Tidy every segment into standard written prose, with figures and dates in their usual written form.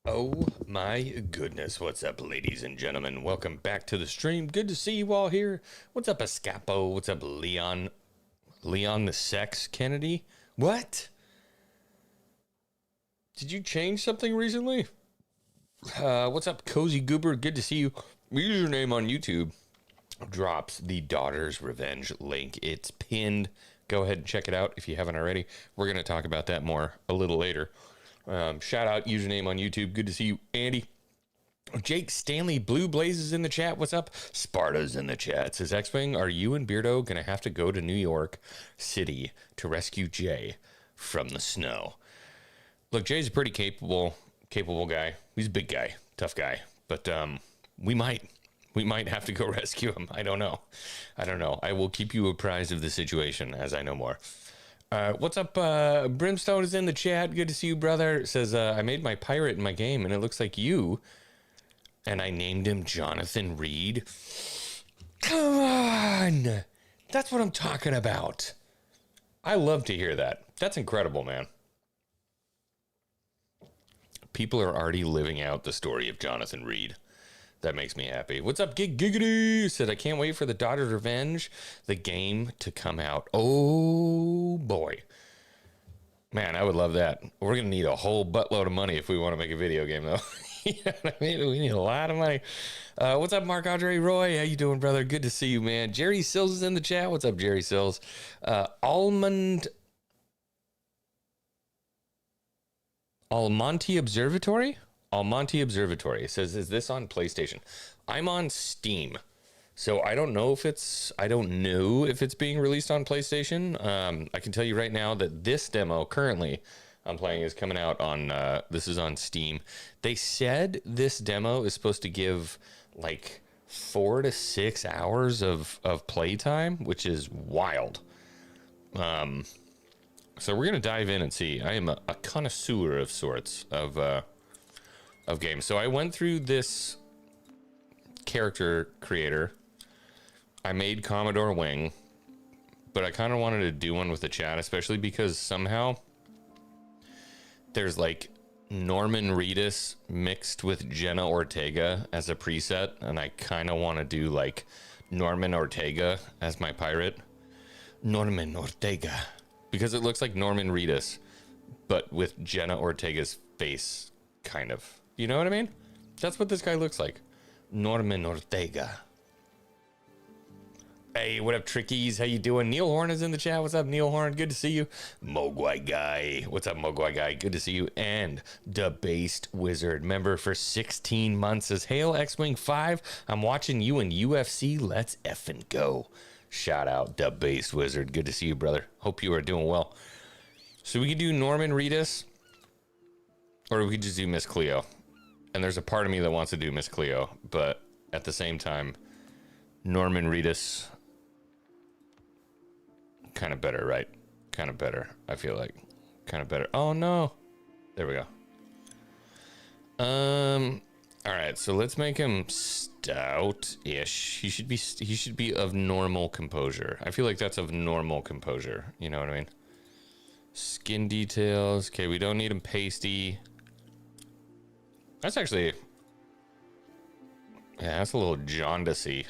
Oh my goodness, what's up, ladies and gentlemen? Welcome back to the stream. Good to see you all here. What's up, Escapo? What's up, Leon? Leon the Sex Kennedy? What? Did you change something recently? What's up, Cozy Goober? Good to see you. Username on YouTube drops the Daughter's Revenge link. It's pinned. Go ahead and check it out if you haven't already. We're going to talk about that more a little later. Shout out, username on YouTube. Good to see you, Andy. Jake Stanley Blue Blazes in the chat. What's up? Sparta's in the chat. Says X-Wing, are you and Beardo going to have to go to New York City to rescue Jay from the snow? Look, Jay's a pretty capable guy. He's a big guy, tough guy. But we might have to go rescue him. I don't know. I will keep you apprised of the situation as I know more. What's up? Brimstone is in the chat. Good to see you, brother. It says, I made my pirate in my game, and it looks like you. And I named him Jonathan Reed. Come on! That's what I'm talking about. I love to hear that. That's incredible, man. People are already living out the story of Jonathan Reed. That makes me happy. What's up, Giggity? Said, I can't wait for the Daughter's Revenge, the game, to come out. Oh, boy. Man, I would love that. We're going to need a whole buttload of money if we want to make a video game, though. You know what I mean? We need a lot of money. What's up, Marc-Andre Roy? How you doing, brother? Good to see you, man. Jerry Sills is in the chat. What's up, Jerry Sills? Almonte Observatory? Almonte Observatory. It says, is this on PlayStation? I'm on Steam. So I don't know if it's being released on PlayStation. I can tell you right now that this demo currently I'm playing is coming out on, this is on Steam. They said this demo is supposed to give like 4 to 6 hours of playtime, which is wild. So we're going to dive in and see. I am a connoisseur of sorts of games. So I went through this character creator. I made Commodore Wing, but I kind of wanted to do one with the chat, especially because somehow there's like Norman Reedus mixed with Jenna Ortega as a preset, and I kind of want to do like Norman Ortega as my pirate. Norman Ortega. Because it looks like Norman Reedus, but with Jenna Ortega's face, kind of. You know what I mean? That's what this guy looks like. Norman Ortega. Hey, what up, Trickies? How you doing? Neil Horn is in the chat. What's up, Neil Horn? Good to see you. Mogwai Guy. What's up, Mogwai Guy? Good to see you. And Debased Wizard, member for 16 months, says, Hail X-Wing 5. I'm watching you in UFC. Let's effing go. Shout out, Debased Wizard. Good to see you, brother. Hope you are doing well. So we could do Norman Reedus, or we could just do Miss Cleo. And there's a part of me that wants to do Miss Cleo, but at the same time, Norman Reedus, kind of better, right? Kind of better, I feel like. Kind of better. Oh, no. There we go. All right, so let's make him stout-ish. He should be of normal composure. I feel like that's of normal composure. You know what I mean? Skin details. Okay, we don't need him pasty. That's actually... Yeah, that's a little jaundicey.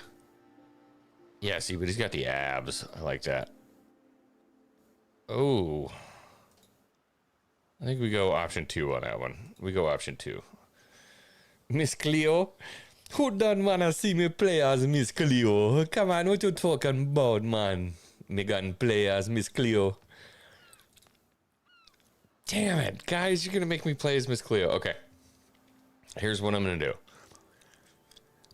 Yeah, see, but he's got the abs. I like that. Oh. I think we go option 2 on that one. We go option 2. Miss Cleo? Who don't wanna see me play as Miss Cleo? Come on, what you talking about, man? Me gonna play as Miss Cleo. Damn it, guys, you're gonna make me play as Miss Cleo. Okay. Here's what I'm gonna do.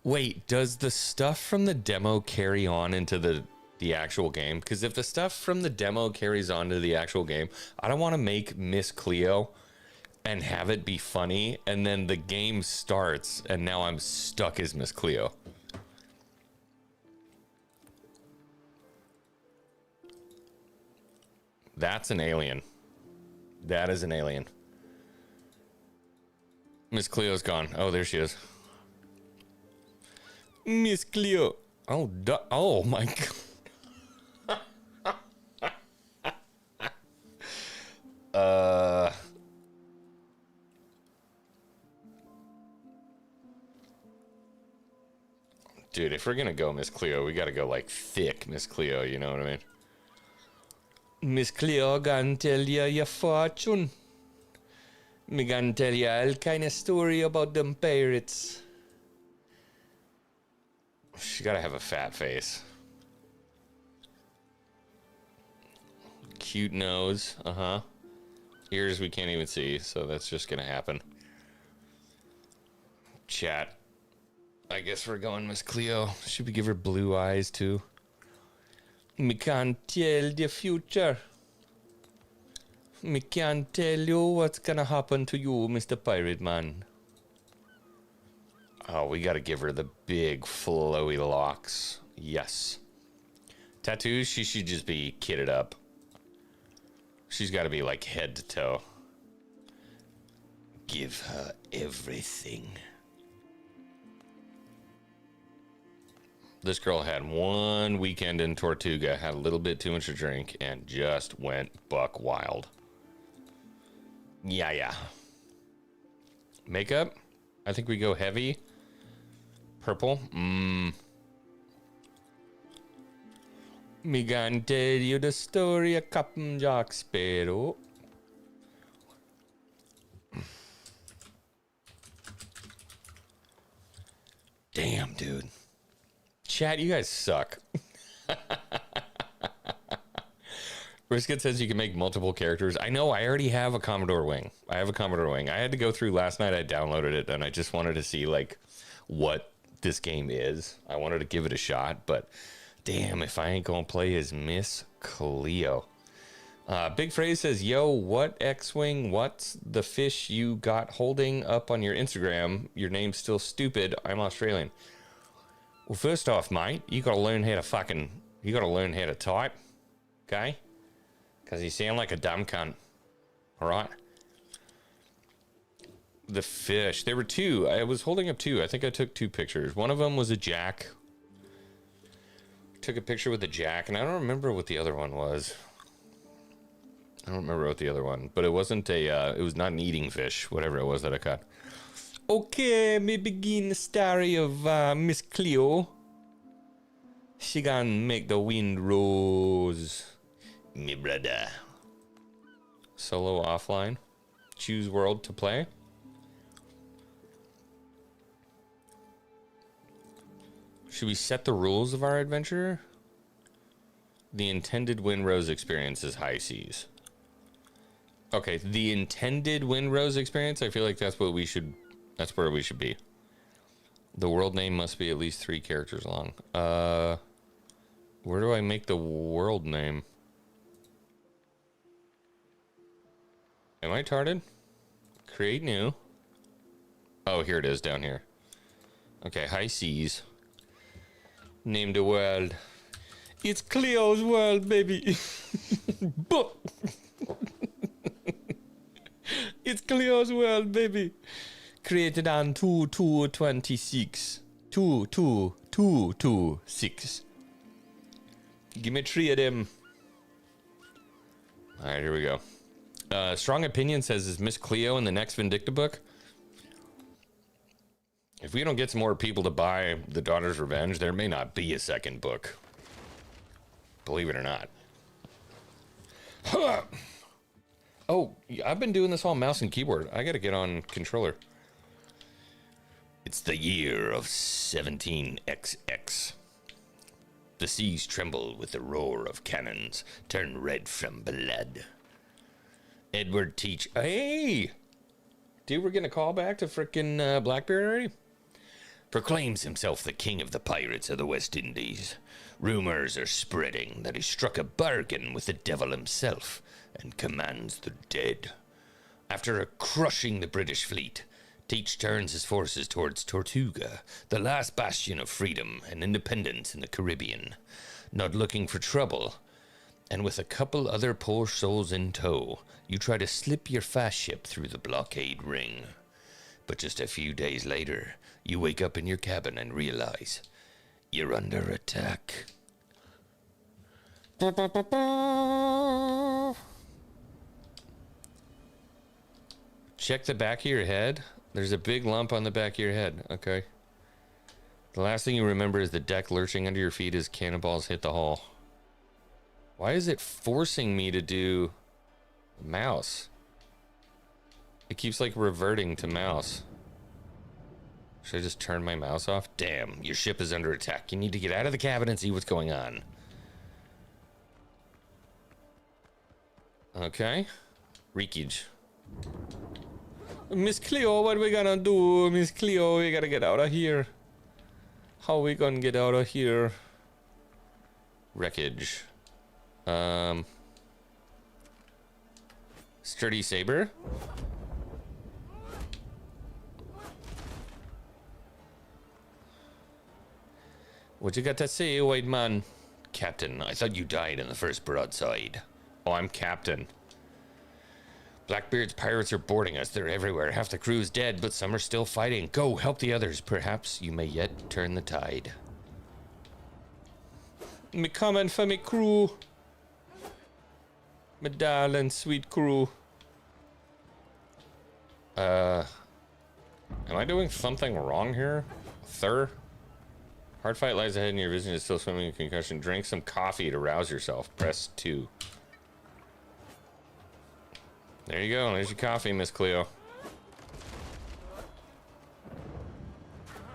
Wait, does the stuff from the demo carry on into the actual game? Because if the stuff from the demo carries on to the actual game, I don't want to make Miss Cleo and have it be funny, and then the game starts, and now I'm stuck as Miss Cleo. That's an alien. That is an alien. Miss Cleo's gone. Oh, there she is. Miss Cleo. Oh, oh my God. Dude, if we're gonna go Miss Cleo, we gotta go like thick Miss Cleo, you know what I mean? Miss Cleo gonna tell you your fortune. Me gonna tell you all kind of story about them pirates. She gotta have a fat face. Cute nose, uh-huh. Ears we can't even see, so that's just gonna happen. Chat. I guess we're going Miss Cleo. Should we give her blue eyes too? Me can't tell the future. Me can't tell you what's gonna happen to you, Mr. Pirate Man. Oh, we gotta give her the big flowy locks. Yes. Tattoos, she should just be kitted up. She's gotta be like head to toe. Give her everything. This girl had one weekend in Tortuga, had a little bit too much to drink, and just went buck wild. Yeah. Makeup? I think we go heavy. Purple? Me gonna tell you the story of Captain Jack Sparrow. Damn, dude. Chat, you guys suck. Brisket says you can make multiple characters. I know, I already have a Commodore Wing. I have a Commodore Wing. I had to go through last night. I downloaded it, and I just wanted to see, like, what this game is. I wanted to give it a shot, but damn, if I ain't gonna play as Miss Cleo. Big Phrase says, yo, what X-Wing? What's the fish you got holding up on your Instagram? Your name's still stupid. I'm Australian. Well, first off, mate, you gotta learn how to type. Okay? Because you sound like a dumb cunt. Alright? The fish. There were two. I was holding up two. I think I took two pictures. One of them was a jack. Took a picture with a jack, and I don't remember what the other one was. I don't remember what the other one, but it wasn't it was not an eating fish, whatever it was that I caught. Okay, me begin the story of Miss Cleo. She gonna make the Windrose, me brother. Solo offline. Choose world to play. Should we set the rules of our adventure? The intended Windrose experience is high seas. Okay, the intended Windrose experience, I feel like that's where we should be. The world name must be at least 3 characters long. Where do I make the world name? Am I tarded? Create new. Oh, here it is down here. Okay, high seas. Name the world. It's Cleo's world, baby. It's Cleo's world, baby. Created on 2/2/26. 2/2/2/26. Give me 3 of them. All right, here we go. Strong Opinion says, is Miss Cleo in the next Vindicta book? If we don't get some more people to buy The Daughter's Revenge, there may not be a second book. Believe it or not. Huh. Oh, I've been doing this all mouse and keyboard. I gotta get on controller. It's the year of 17XX. The seas tremble with the roar of cannons, turn red from blood. Edward Teach. Hey! Dude, we're gonna call back to frickin' Blackbeard already? Proclaims himself the king of the pirates of the West Indies. Rumors are spreading that he struck a bargain with the devil himself and commands the dead. After crushing the British fleet, Teach turns his forces towards Tortuga, the last bastion of freedom and independence in the Caribbean. Not looking for trouble, and with a couple other poor souls in tow, you try to slip your fast ship through the blockade ring. But just a few days later, you wake up in your cabin and realize you're under attack. Check the back of your head. There's a big lump on the back of your head. Okay. The last thing you remember is the deck lurching under your feet as cannonballs hit the hull. Why is it forcing me to do mouse? It keeps like reverting to mouse. Should I just turn my mouse off? Damn, your ship is under attack. You need to get out of the cabin and see what's going on. Okay. Wreckage. Miss Cleo, what are we gonna do? Miss Cleo, we gotta get out of here. How are we gonna get out of here? Wreckage. Sturdy saber. What you got to say, white man? Captain, I thought you died in the first broadside. Oh, I'm captain. Blackbeard's pirates are boarding us. They're everywhere. Half the crew's dead, but some are still fighting. Go, help the others. Perhaps you may yet turn the tide. Me coming for me crew. My darling, sweet crew. Am I doing something wrong here? Third? Hard fight lies ahead and your vision is still swimming in concussion. Drink some coffee to rouse yourself. Press 2. There you go. There's your coffee, Miss Cleo.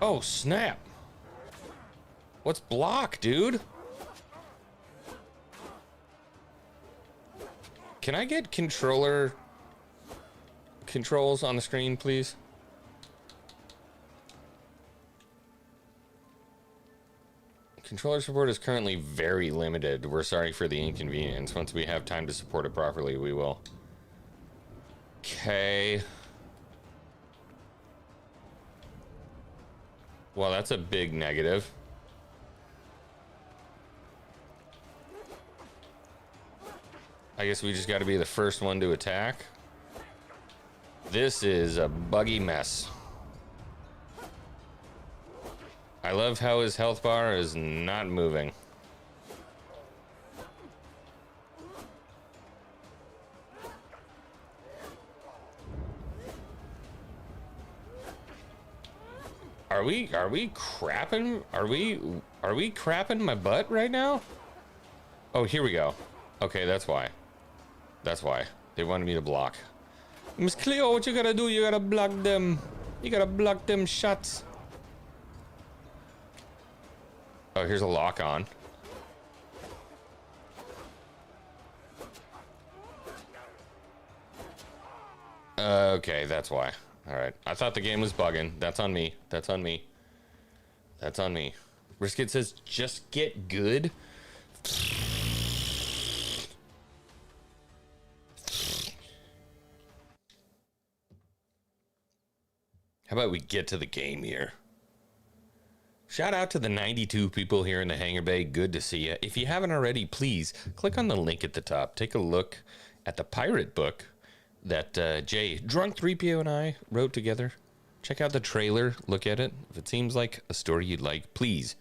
Oh, snap. What's block, dude? Can I get controller controls on the screen, please? Controller support is currently very limited. We're sorry for the inconvenience. Once we have time to support it properly, we will. Okay. Well, that's a big negative. I guess we just got to be the first one to attack. This is a buggy mess. I love how his health bar is not moving. Are we crapping? Are we crapping my butt right now? Oh, here we go. Okay, that's why. That's why. They wanted me to block. Miss Cleo, what you gotta do? You gotta block them. You gotta block them shots. Oh, here's a lock on. Okay, that's why. Alright. I thought the game was bugging. That's on me. That's on me. That's on me. Brisket says, just get good. How about we get to the game here? Shout out to the 92 people here in the Hangar Bay. Good to see you. If you haven't already, please click on the link at the top. Take a look at the pirate book that Jay, Drunk 3PO, and I wrote together. Check out the trailer. Look at it. If it seems like a story you'd like, please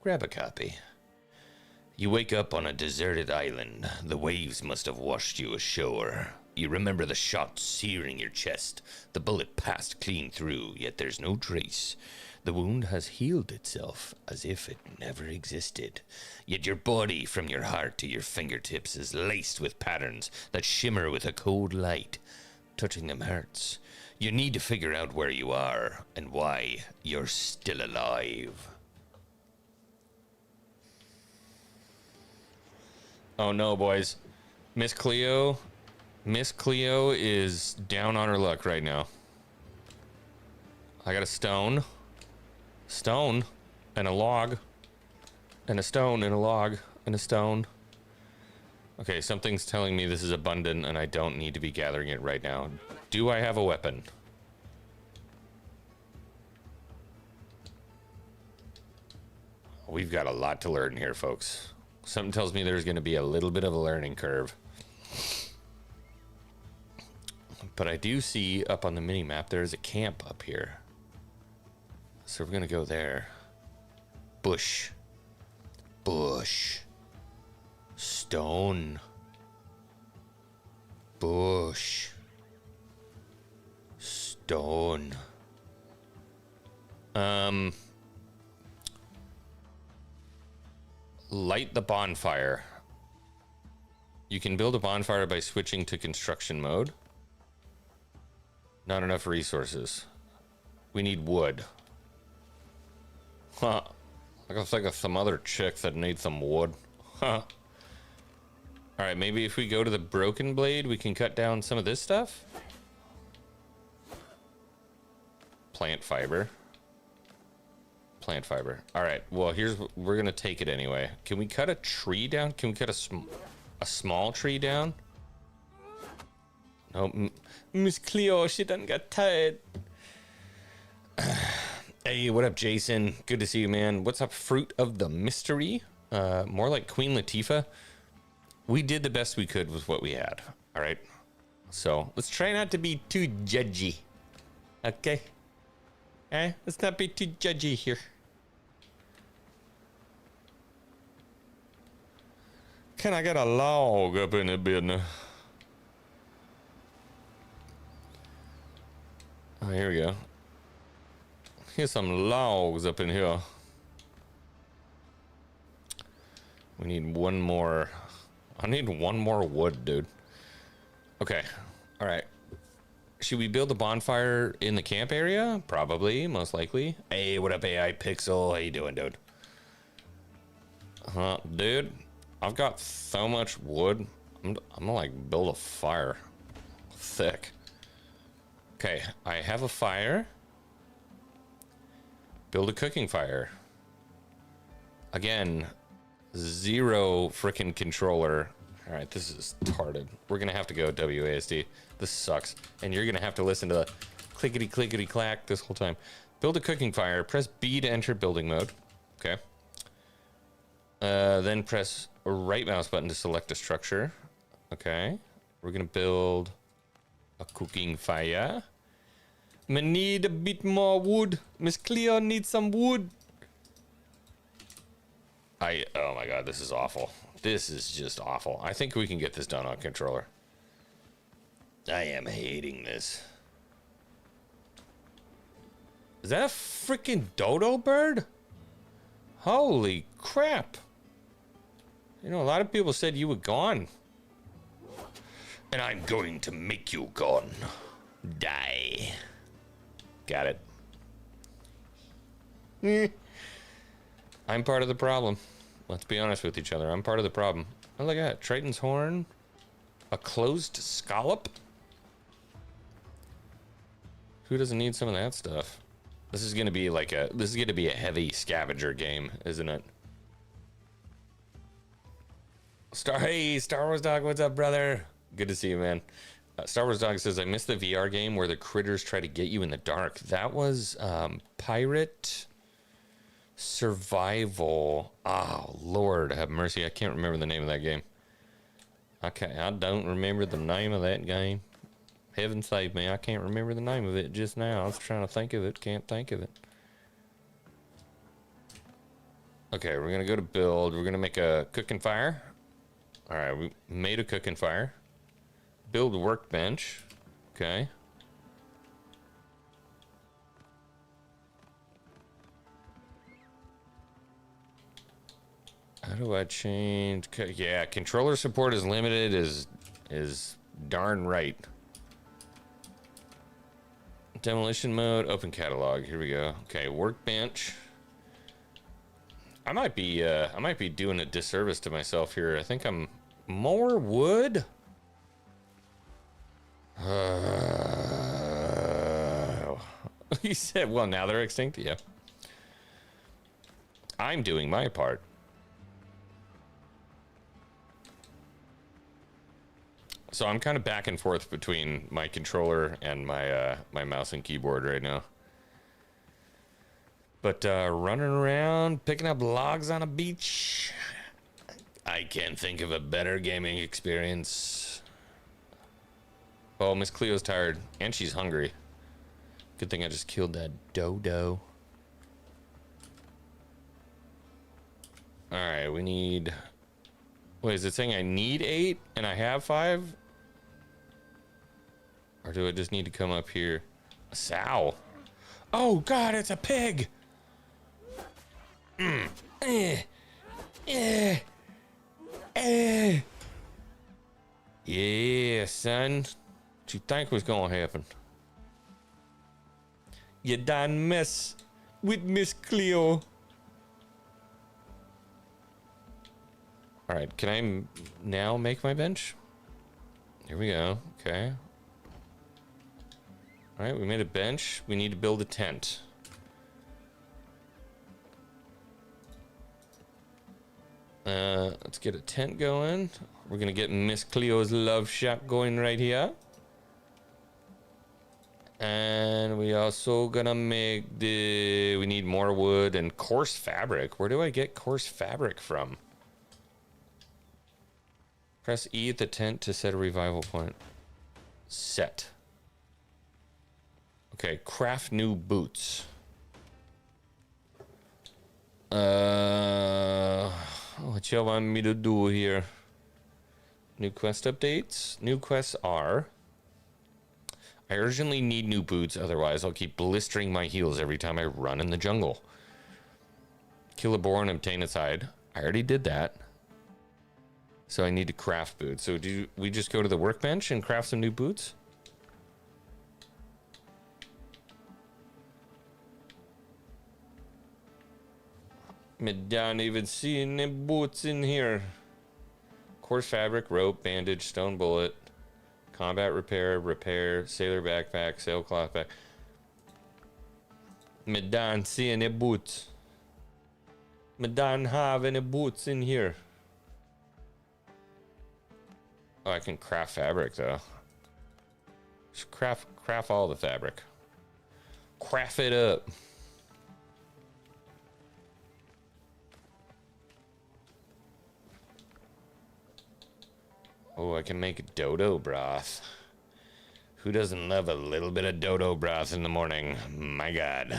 grab a copy. You wake up on a deserted island. The waves must have washed you ashore. You remember the shot searing your chest. The bullet passed clean through, yet there's no trace. The wound has healed itself as if it never existed. Yet your body, from your heart to your fingertips, is laced with patterns that shimmer with a cold light. Touching them hurts. You need to figure out where you are and why you're still alive. Oh no, boys. Miss Cleo is down on her luck right now. I got a stone and a log and a stone and a log and a stone. Okay, something's telling me this is abundant and I don't need to be gathering it right now. Do I have a weapon? We've got a lot to learn here, folks. Something tells me there's going to be a little bit of a learning curve. But I do see up on the mini-map there's a camp up here. So we're going to go there. Bush. Bush. Stone. Bush. Stone. Light the bonfire. You can build a bonfire by switching to construction mode. Not enough resources. We need wood. Huh. I can think of some other chick that needs some wood. Huh. Alright, maybe if we go to the broken blade, we can cut down some of this stuff? Plant fiber. Plant fiber. Alright, well, we're gonna take it anyway. Can we cut a tree down? Can we cut a small tree down? No, Miss Cleo, she done got tired. Hey, what up, Jason? Good to see you, man. What's up, Fruit of the Mystery? More like Queen Latifah. We did the best we could with what we had. All right. So let's try not to be too judgy. Okay. Let's not be too judgy here. Can I get a log up in the business? Oh, here we go. Here's some logs up in here. We need one more. I need one more wood, dude. Okay. All right. Should we build a bonfire in the camp area? Probably, most likely. Hey, what up, AI Pixel? How you doing, dude? Dude, I've got so much wood. I'm gonna like build a fire. Thick. Okay, I have a fire. Build a cooking fire. Again, zero freaking controller. All right, this is retarded. We're gonna have to go WASD. This sucks. And you're gonna have to listen to the clickety clickety clack this whole time. Build a cooking fire. Press B to enter building mode. Okay. Then press right mouse button to select a structure. Okay. We're gonna build a cooking fire. I need a bit more wood. Miss Cleo needs some wood. Oh my god, this is awful. This is just awful. I think we can get this done on controller. I am hating this. Is that a freaking dodo bird? Holy crap. You know, a lot of people said you were gone. And I'm going to make you gone. Die. Got it. I'm part of the problem. Let's be honest with each other. I'm part of the problem. Oh, look at that. Triton's horn. A closed scallop. Who doesn't need some of that stuff? This is gonna be like a heavy scavenger game, isn't it? Hey, Star Wars Dog, what's up, brother? Good to see you, man. Star Wars Dog says, I missed the VR game where the critters try to get you in the dark. That was Pirate Survival. Oh, Lord have mercy. I can't remember the name of that game. Okay, I don't remember the name of that game. Heaven save me, I can't remember the name of it just now. I was trying to think of it, can't think of it. Okay, we're gonna go to build. We're gonna make a cooking fire. All right, we made a cooking fire. Build workbench. Okay. How do I change? Yeah, controller support is limited. Is darn right. Demolition mode, open catalog. Here we go. Okay, workbench. I might be doing a disservice to myself here. I think I'm more wood. He said, well, now they're extinct. Yeah. I'm doing my part. So I'm kind of back and forth between my controller and my my mouse and keyboard right now. But running around, picking up logs on a beach, I can't think of a better gaming experience. Oh, Miss Cleo's tired, and she's hungry. Good thing I just killed that dodo. All right, we need... Wait, is it saying I need 8 and I have 5? Or do I just need to come up here? A sow. Oh, God, it's a pig. Yeah, son. What you think was gonna happen? You done mess with Miss Cleo. All right, can I now make my bench? Here we go. Okay. All right, we made a bench. We need to build a tent. Let's get a tent going. We're gonna get Miss Cleo's love shack going right here. And we also gonna make we need more wood and coarse fabric. Where do I get coarse fabric from? Press E at the tent to set a revival point. Set. Okay, craft new boots. What y'all want me to do here? New quest updates. New quests are... I urgently need new boots, otherwise I'll keep blistering my heels every time I run in the jungle. Kill a boar and obtain its hide. I already did that. So I need to craft boots. So do we just go to the workbench and craft some new boots? I don't even see any boots in here. Coarse fabric, rope, bandage, stone bullet, combat repair, sailor backpack, sailcloth back. I don't see any boots. I don't have any boots in here. Oh, I can craft fabric though. Just craft all the fabric. Craft it up. Oh, I can make dodo broth. Who doesn't love a little bit of dodo broth in the morning? My God.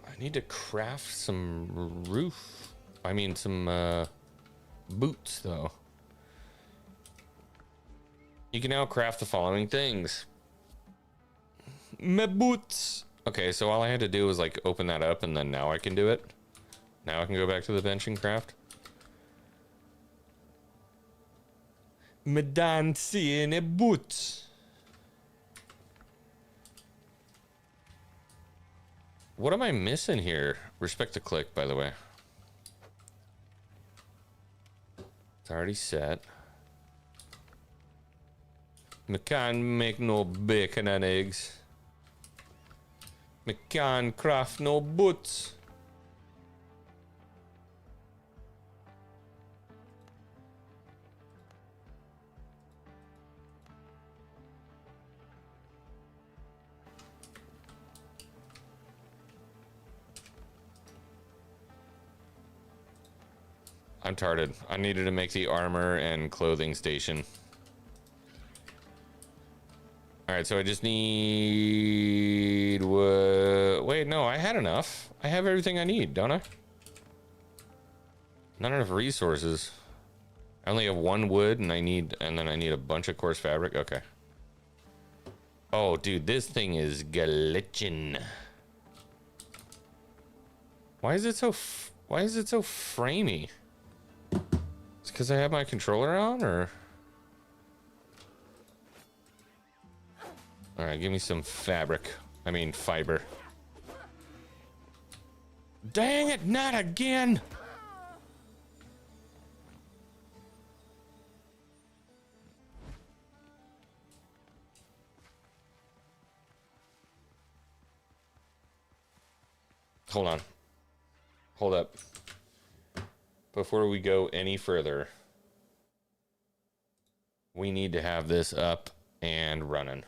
I need to craft some some boots, though. You can now craft the following things. My boots. Okay, so all I had to do was like open that up, and then now I can do it. Now I can go back to the bench and craft. Me don't see any boots. What am I missing here? Respect to click, by the way. It's already set. Me can't make no bacon and eggs. Me can't craft no boots. I'm tarded. I needed to make the armor and clothing station. Alright, so I just need... wait, no, I had enough. I have everything I need, don't I? Not enough resources. I only have one wood, and then I need a bunch of coarse fabric. Okay. Oh, dude, this thing is glitching. Why is it so framey? It's because I have my controller on, or? All right, give me some fabric. I mean, fiber. Dang it, not again! Hold on. Hold up. Before we go any further, we need to have this up and running.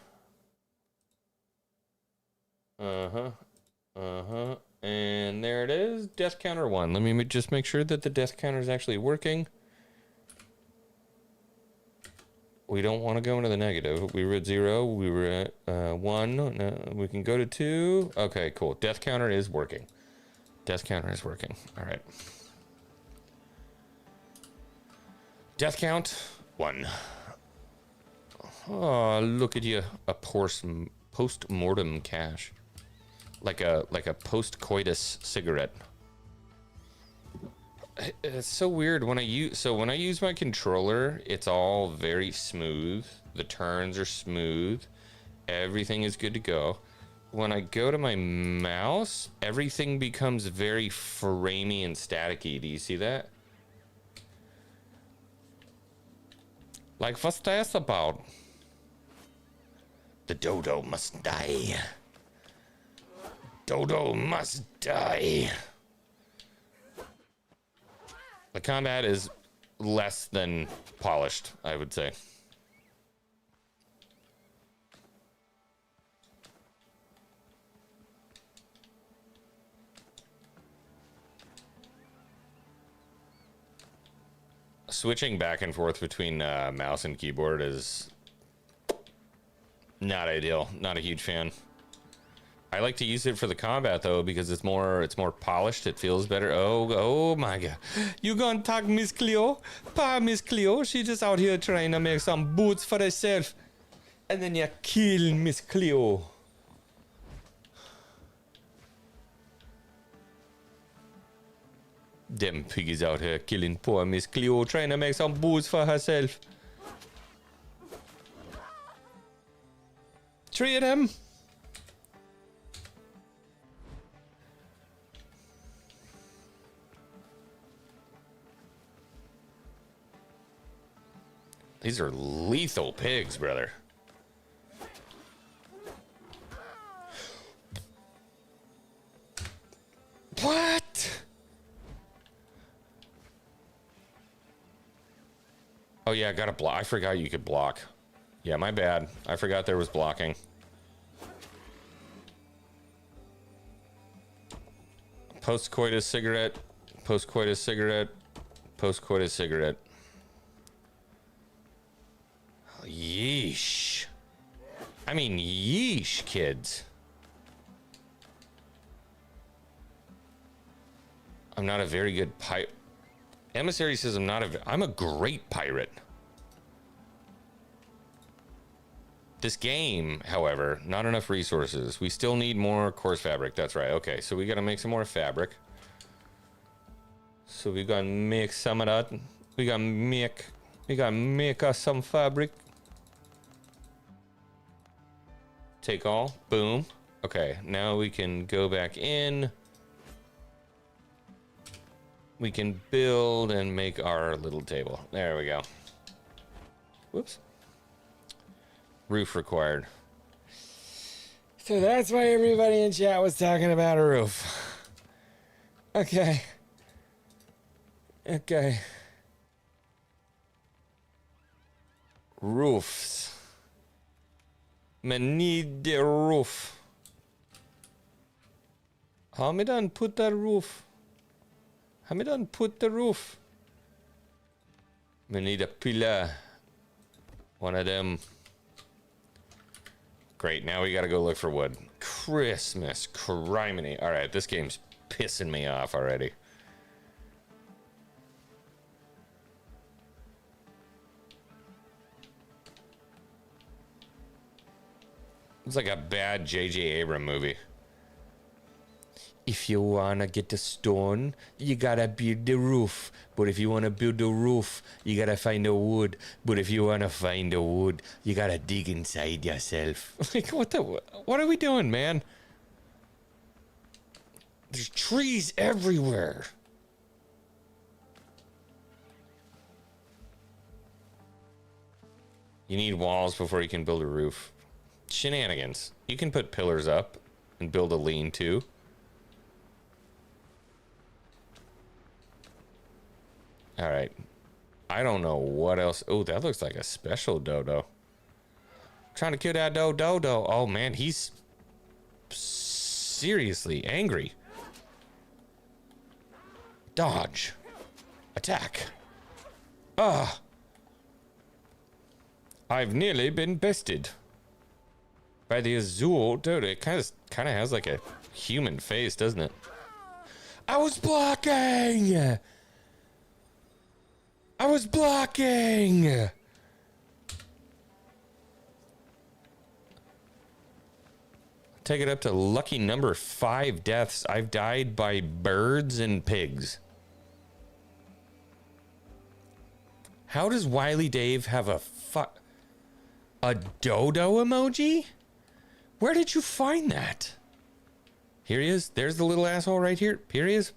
And there it is. Death counter 1. Let me just make sure that the death counter is actually working. We don't want to go into the negative. We were at 0. We were at 1. No, we can go to 2. Okay, cool. Death counter is working. Death counter is working. All right. Death count 1. Oh, look at you. A post-mortem cache. Like a post-coitus cigarette. It's so weird when I use my controller, it's all very smooth. The turns are smooth. Everything is good to go. When I go to my mouse, everything becomes very framey and staticky. Do you see that? Like, what's that about? The dodo must die. Dodo must die. The combat is less than polished, I would say. Switching back and forth between mouse and keyboard is not ideal. Not a huge fan. I like to use it for the combat though, because it's more polished. It feels better. Oh my God! You gonna talk Miss Cleo? Pa Miss Cleo? She just out here trying to make some boots for herself, and then you kill Miss Cleo. Them piggies out here killing poor Miss Cleo, trying to make some boots for herself. 3 of them. These are lethal pigs, brother. Oh yeah, I gotta block. I forgot you could block. Yeah, my bad. I forgot there was blocking. Post-coitus cigarette. Post-coitus cigarette. Post-coitus cigarette. Yeesh. I mean, yeesh, kids. I'm not a very good pirate. Emissary says I'm a great pirate. This game, however, not enough resources. We still need more coarse fabric. That's right. Okay, so we gotta make some more fabric. So we gotta make some of that. We gotta make us some fabric. Take all. Boom. Okay, now we can go back in. We can build and make our little table. There we go. Whoops. Roof required. So that's why everybody in chat was talking about a roof. Okay. Okay. Roofs. Me need the roof. How me done put that roof? How me done put the roof? Me need a pillar. One of them. Great, now we gotta go look for wood. Christmas criminy. Alright, this game's pissing me off already. It's like a bad J.J. Abrams movie. If you wanna get the stone, you gotta build the roof. But if you wanna build the roof, you gotta find the wood. But if you wanna find the wood, you gotta dig inside yourself. Like, what are we doing, man? There's trees everywhere. You need walls before you can build a roof. Shenanigans. You can put pillars up and build a lean-to. All right. I don't know what else. Oh, that looks like a special dodo. Trying to kill that dodo. Oh, man, he's seriously angry. Dodge. Attack. Ah. I've nearly been bested by the Azul dodo. It kind of has like a human face, doesn't it? I was blocking. I was blocking! Take it up to lucky number 5 deaths. I've died by birds and pigs. How does Wily Dave have a dodo emoji? Where did you find that? Here he is. There's the little asshole right here. Here he is.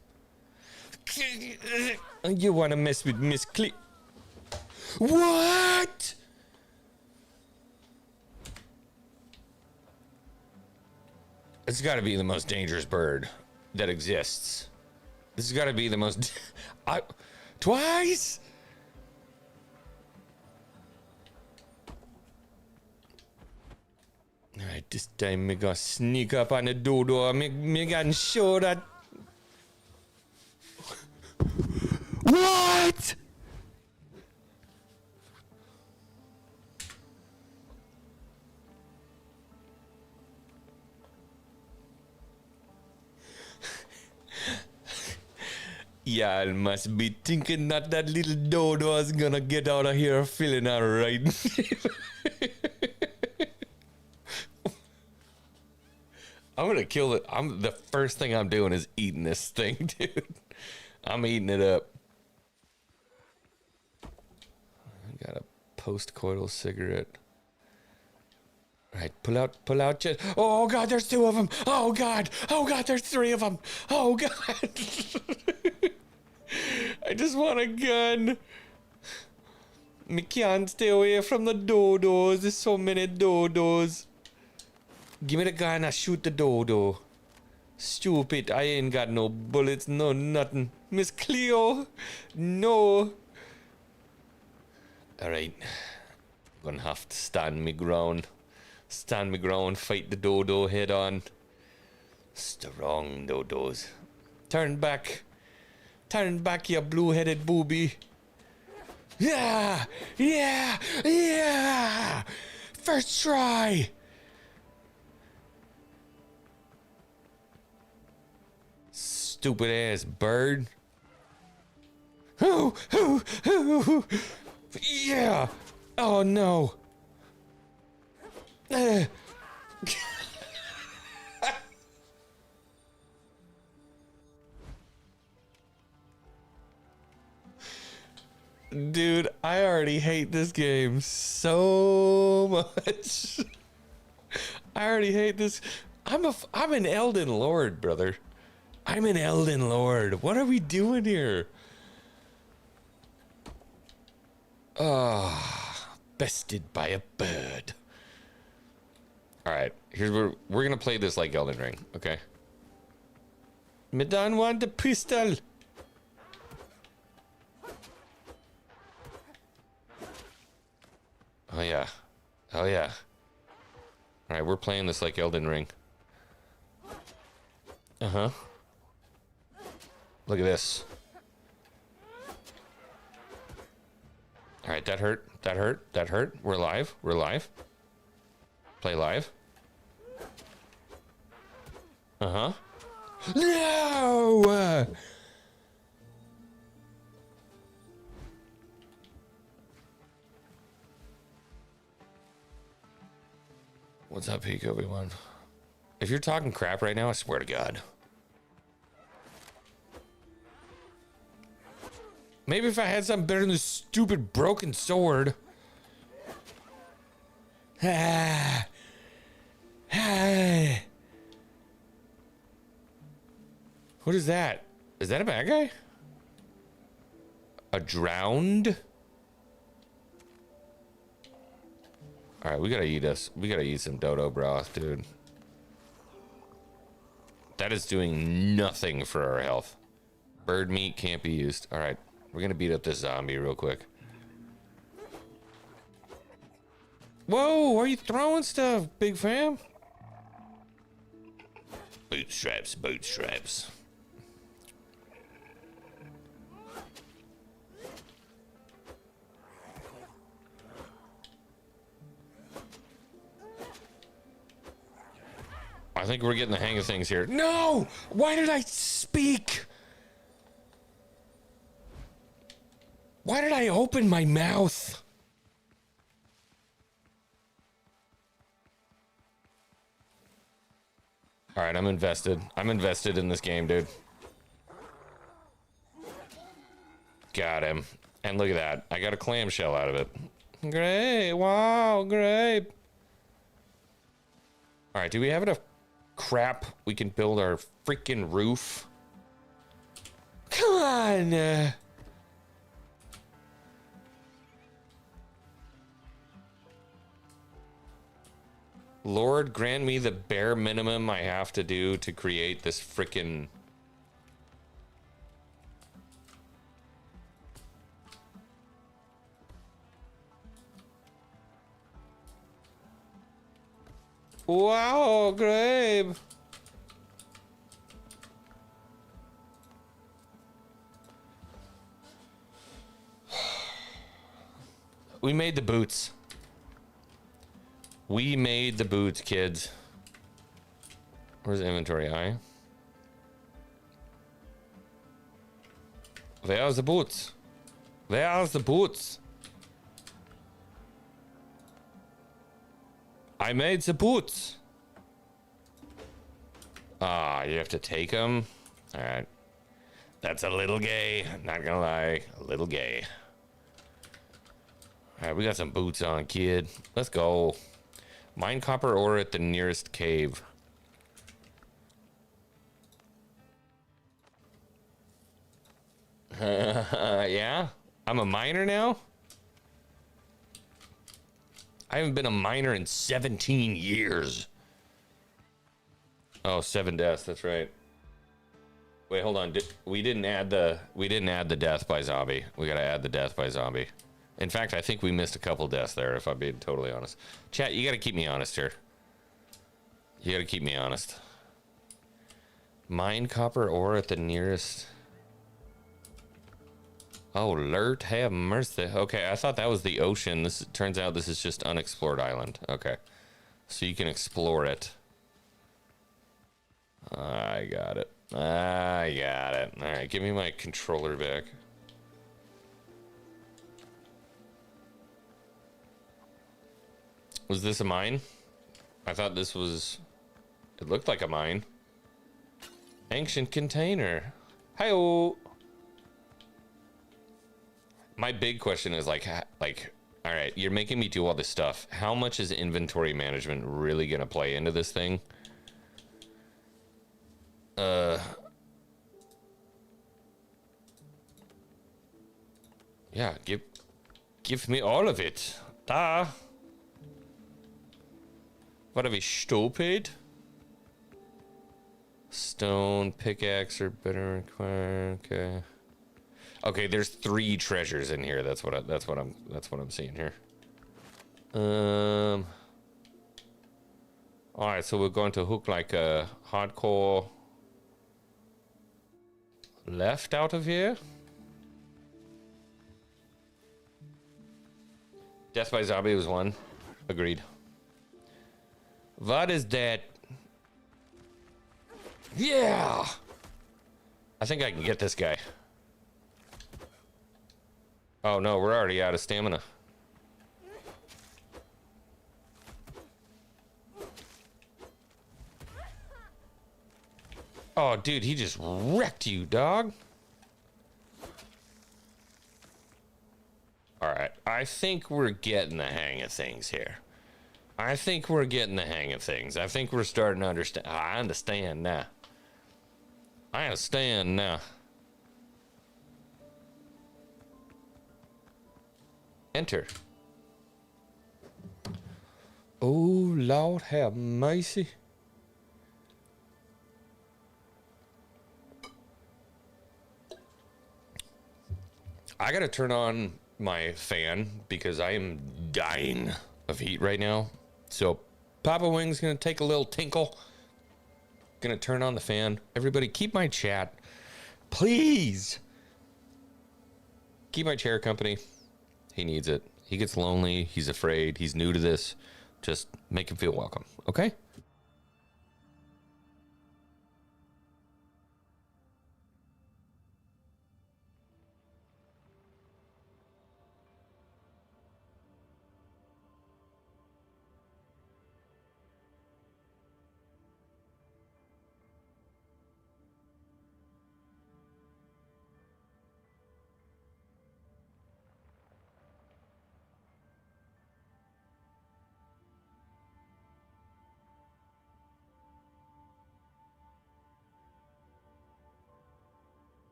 You want to mess with Miss Cle... What? It's got to be the most dangerous bird that exists. This has got to be the most... Twice? Alright, this time me gonna sneak up on the dodo. Me gonna show that... What? Y'all must be thinking that little dodo is gonna get out of here feeling alright. I'm gonna kill it. The first thing I'm doing is eating this thing, dude. I'm eating it up. I got a post-coital cigarette. All right, pull out just... Oh, God, there's 2 of them. Oh, God, there's 3 of them. Oh, God. I just want a gun. Me can't stay away from the dodos. There's so many dodos. Give me the gun, I shoot the dodo. Stupid, I ain't got no bullets, no nothing. Miss Cleo, no. All right. Gonna have to stand me ground. Stand me ground, fight the dodo head on. Strong dodos. Turn back. Turn back, you blue-headed booby. Yeah! Yeah! Yeah! First try! Stupid ass bird. Oh, oh, oh. Yeah! Oh no! Dude, I already hate this game so much. I already hate this. I'm an Elden Lord, brother. I'm an Elden Lord. What are we doing here? Ah, bested by a bird. All right, here's where we're gonna play this like Elden Ring, okay? Me don't want the pistol. Oh yeah, oh yeah. All right, we're playing this like Elden Ring. Uh-huh. Look at this. All right, that hurt. That hurt. That hurt. We're live. We're live. Play live. Uh-huh. No! What's up, Peak Obi-Wan? If you're talking crap right now, I swear to God. Maybe if I had something better than this stupid broken sword. Ah. Ah. What is that? Is that a bad guy? A drowned? All right, we gotta eat us. We gotta eat some dodo broth, dude. That is doing nothing for our health. Bird meat can't be used. All right, we're gonna beat up this zombie real quick. Whoa, why are you throwing stuff, big fam? Bootstraps, bootstraps. I think we're getting the hang of things here. No! Why did I speak? Why did I open my mouth? All right, I'm invested. I'm invested in this game, dude. Got him. And look at that. I got a clamshell out of it. Great. Wow, great. All right, do we have enough crap we can build our freaking roof? Come on. Lord, grant me the bare minimum I have to do to create this freaking... Wow, Grabe. We made the boots. We made the boots, kids. Where's the inventory? I. Where's the boots? Where's the boots? I made the boots. Ah, you have to take them? All right. That's a little gay. Not gonna lie. A little gay. All right, we got some boots on, kid. Let's go. Mine copper ore at the nearest cave. Yeah? I'm a miner now? I haven't been a miner in 17 years. Oh, 7 deaths, that's right. Wait, hold on. We didn't add the death by zombie. We gotta add the death by zombie. In fact, I think we missed a couple deaths there, if I'm being totally honest. Chat, you got to keep me honest here. You got to keep me honest. Mine copper ore at the nearest... Oh, Lurt, have mercy. Okay, I thought that was the ocean. This turns out this is just unexplored island. Okay. So you can explore it. I got it. I got it. All right, give me my controller back. Was this a mine? I thought this was... It looked like a mine. Ancient container. Hi-oh! My big question is like, all right, you're making me do all this stuff. How much is inventory management really gonna play into this thing? Yeah, give me all of it. Da. What are we, stupid? Stone, pickaxe, or better require. Okay. Okay, there's 3 treasures in here. That's what I'm seeing here. All right, so we're going to hook like a hardcore left out of here. Death by zombie was 1. Agreed. What is that? Yeah! I think I can get this guy. Oh no, we're already out of stamina. Oh, dude, he just wrecked you, dog. All right, I think we're getting the hang of things here. I think we're getting the hang of things. I think we're starting to understand. I understand now. I understand now. Enter. Oh, Lord have mercy. I gotta turn on my fan because I am dying of heat right now. So Papa Wing's gonna take a little tinkle. Gonna turn on the fan. Everybody keep my chat. Please. Keep my chair company. He needs it. He gets lonely. He's afraid. He's new to this. Just make him feel welcome. Okay?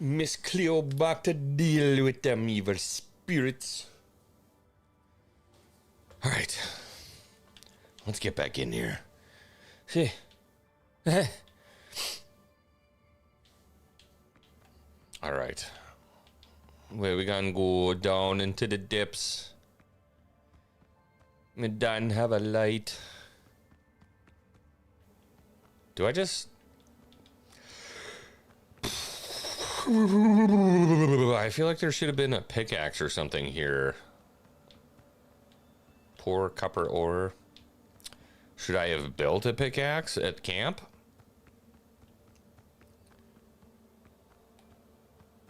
Miss Cleopatra, deal with them evil spirits. All right. Let's get back in here. See. All right. Where we gonna go down into the depths? We don't have a light. Do I just... I feel like there should have been a pickaxe or something here. poor copper ore. Should I have built a pickaxe at camp?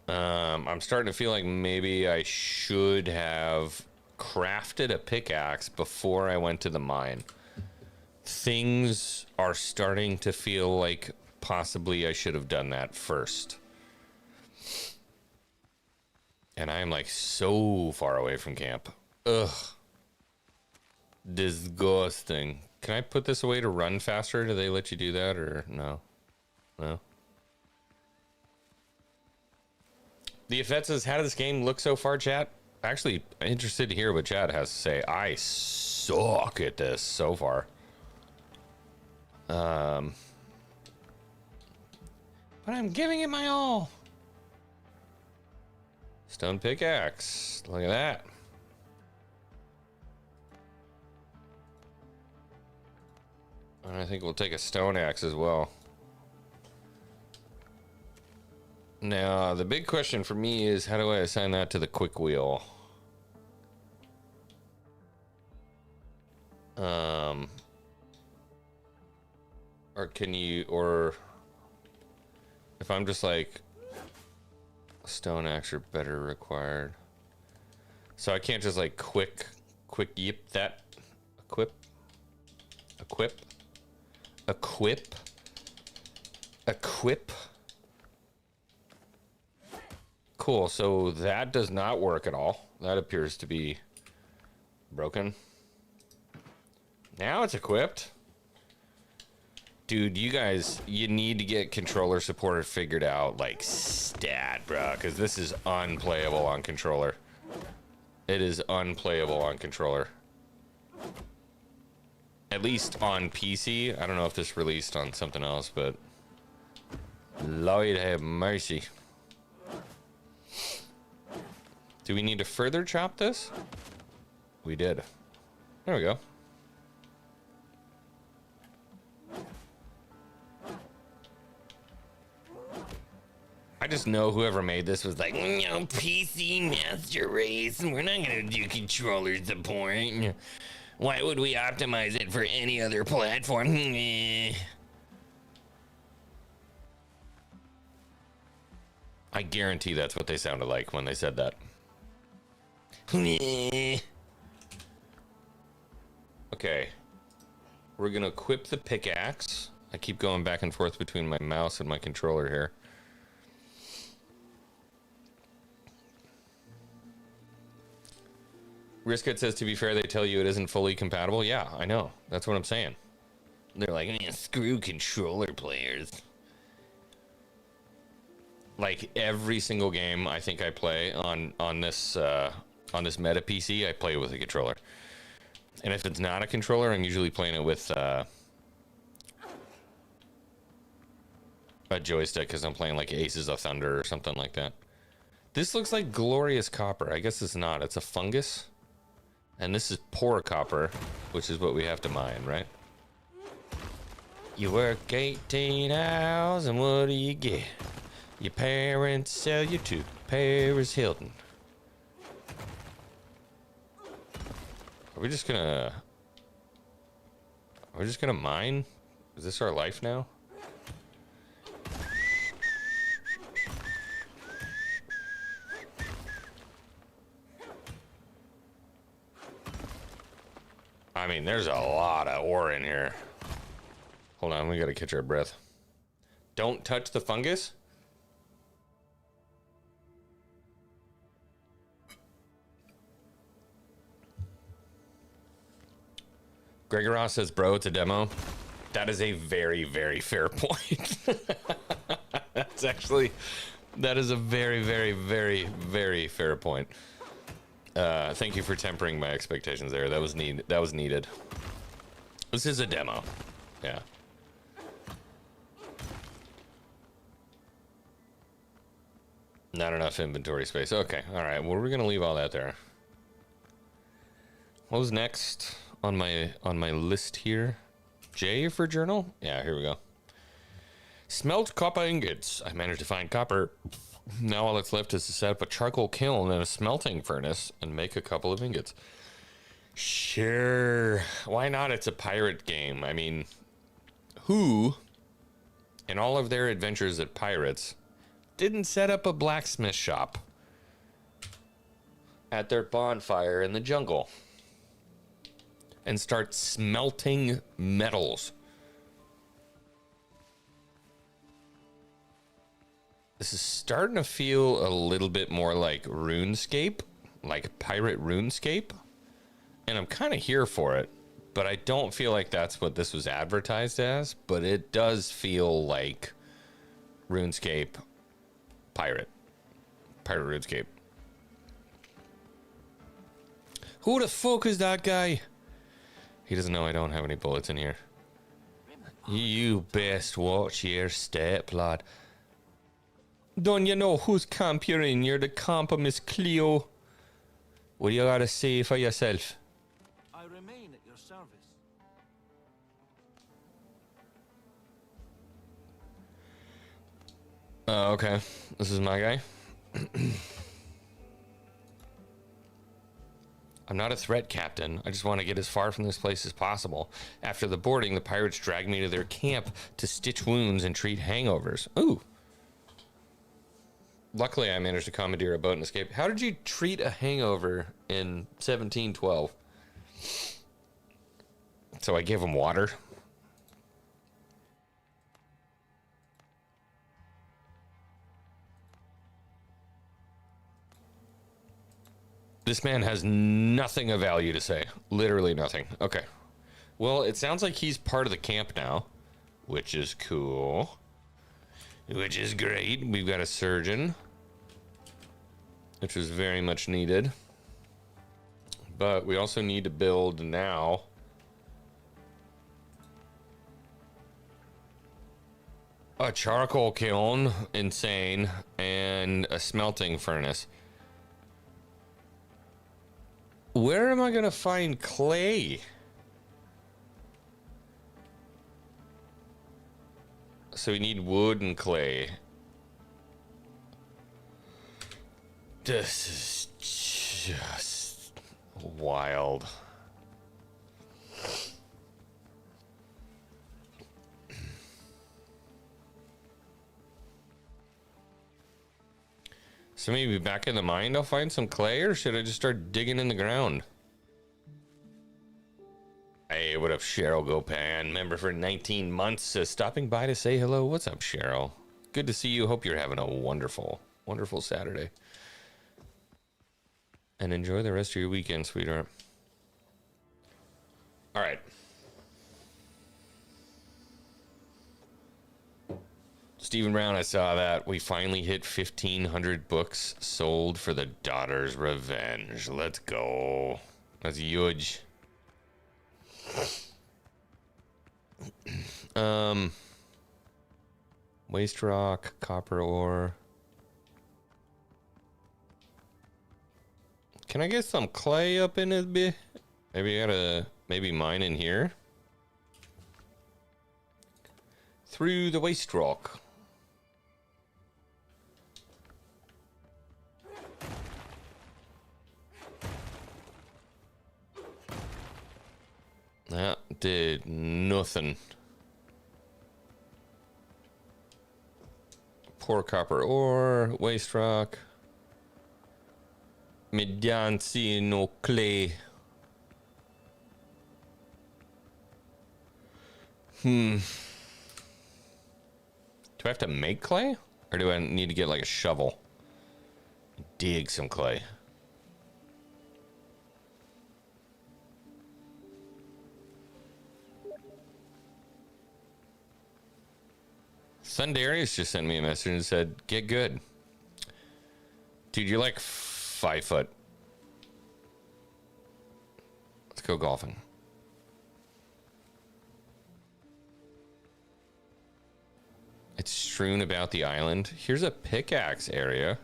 I'm starting to feel like maybe I should have crafted a pickaxe before I went to the mine. Things are starting to feel like possibly I should have done that first. And I am like so far away from camp. Ugh. Disgusting. Can I put this away to run faster? Do they let you do that or no? No. The Effet says, how does this game look so far, chat? Actually, interested to hear what chat has to say. I suck at this so far. But I'm giving it my all. Stone pickaxe. Look at that. And I think we'll take a stone axe as well. Now, the big question for me is, how do I assign that to the quick wheel? Or can you, or if I'm just like, stone axe are better required. So I can't just like quick yip that. Equip. Cool, so that does not work at all. That appears to be broken. Now it's equipped. Dude, you guys, you need to get controller support figured out like stat, bro, because this is unplayable on controller. It is unplayable on controller. At least on PC. I don't know if this released on something else, but Lord have mercy. Do we need to further chop this? We did. There we go. I just know whoever made this was like, no, PC Master Race, and we're not gonna do controller support. Why would we optimize it for any other platform? I guarantee that's what they sounded like when they said that. Okay. We're gonna equip the pickaxe. I keep going back and forth between my mouse and my controller here. Riskit says, to be fair, they tell you it isn't fully compatible. Yeah, I know. That's what I'm saying. They're like, screw controller players. Like every single game I think I play on this meta PC, I play with a controller. And if it's not a controller, I'm usually playing it with a joystick because I'm playing like Aces of Thunder or something like that. This looks like glorious copper. I guess it's not. It's a fungus. And this is poor copper, which is what we have to mine, right? You work 18 hours and what do you get? Your parents sell you to Paris Hilton. Are we just gonna mine? Is this our life now? I mean, there's a lot of ore in here. Hold on, we gotta catch our breath. Don't touch the fungus? Gregor Ross says, bro, it's a demo. That is a very, very fair point. That is a very, very, very, very fair point. Thank you for tempering my expectations there. That was needed. This is a demo. Yeah. Not enough inventory space. Okay. All right. Well, we're going to leave all that there. What was next on my list here? J for journal? Yeah, here we go. Smelt copper ingots. I managed to find copper. Now all that's left is to set up a charcoal kiln and a smelting furnace and make a couple of ingots. Sure. Why not? It's a pirate game. I mean, who, in all of their adventures at pirates, didn't set up a blacksmith shop at their bonfire in the jungle and start smelting metals? This is starting to feel a little bit more like RuneScape, like pirate RuneScape. And I'm kind of here for it, but I don't feel like that's what this was advertised as. But it does feel like RuneScape pirate RuneScape. Who the fuck is that guy? He doesn't know I don't have any bullets in here. You best watch your step, lad. Don't you know whose camp you're in? You're the camp of Miss Cleo. What do you gotta say for yourself? I remain at your service. Okay. This is my guy. I'm not a threat, Captain. I just want to get as far from this place as possible. After the boarding, the pirates dragged me to their camp to stitch wounds and treat hangovers. Ooh. Luckily, I managed to commandeer a boat and escape. How did you treat a hangover in 1712? So I gave him water. This man has nothing of value to say. Literally nothing. Okay. Well, it sounds like he's part of the camp now, which is cool. Which is great. We've got a surgeon, which is very much needed. But we also need to build now a charcoal kiln, insane, and a smelting furnace. Where am I gonna find clay? So we need wood and clay. This is just wild. So maybe back in the mine I'll find some clay, or should I just start digging in the ground? Hey, what up, Cheryl Gopan? Member for 19 months, stopping by to say hello. What's up, Cheryl? Good to see you. Hope you're having a wonderful, wonderful Saturday. And enjoy the rest of your weekend, sweetheart. All right. Stephen Brown, I saw that. We finally hit 1,500 books sold for The Daughter's Revenge. Let's go. That's huge. Waste rock, copper ore. Can I get some clay up in this bit? Maybe I gotta mine in here. Through the waste rock. That did nothing. Pour copper ore, waste rock. Me don't see no clay. Do I have to make clay? Or do I need to get like a shovel? Dig some clay. Sundarius just sent me a message and said, get good. Dude, you're like 5 foot. Let's go golfing. It's strewn about the island. Here's a pickaxe area.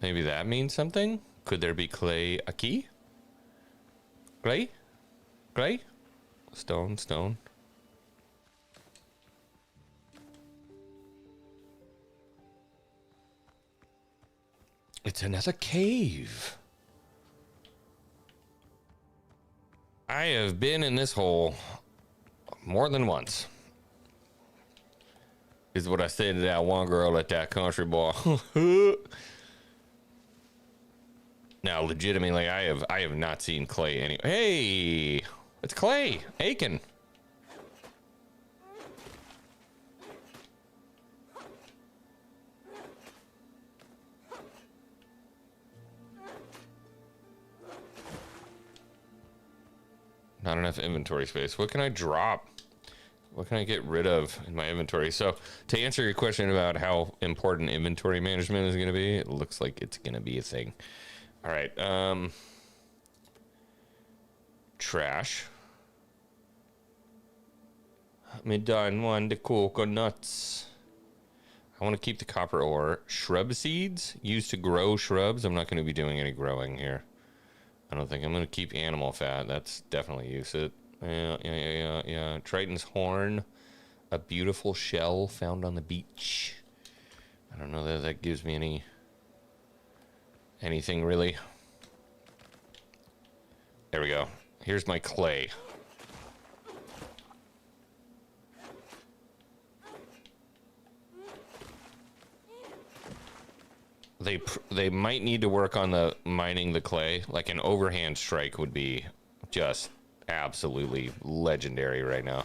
Maybe that means something? Could there be clay aquí? Clay? Clay? Stone, stone. It's another cave. I have been in this hole more than once. Is what I said to that one girl at that country bar. Now, legitimately, I have not seen Clay any. Hey, it's Clay Aiken. Not enough inventory space. What can I drop? What can I get rid of in my inventory? So to answer your question about how important inventory management is going to be, it looks like it's going to be a thing. All right. Trash. Me done one the coconuts. I want to keep the copper ore. Shrub seeds used to grow shrubs. I'm not going to be doing any growing here. I don't think I'm going to keep animal fat. That's definitely use it. Yeah. Triton's horn, a beautiful shell found on the beach. I don't know that that gives me anything really. There we go. Here's my clay. They might need to work on the mining the clay. Like an overhand strike would be just absolutely legendary right now.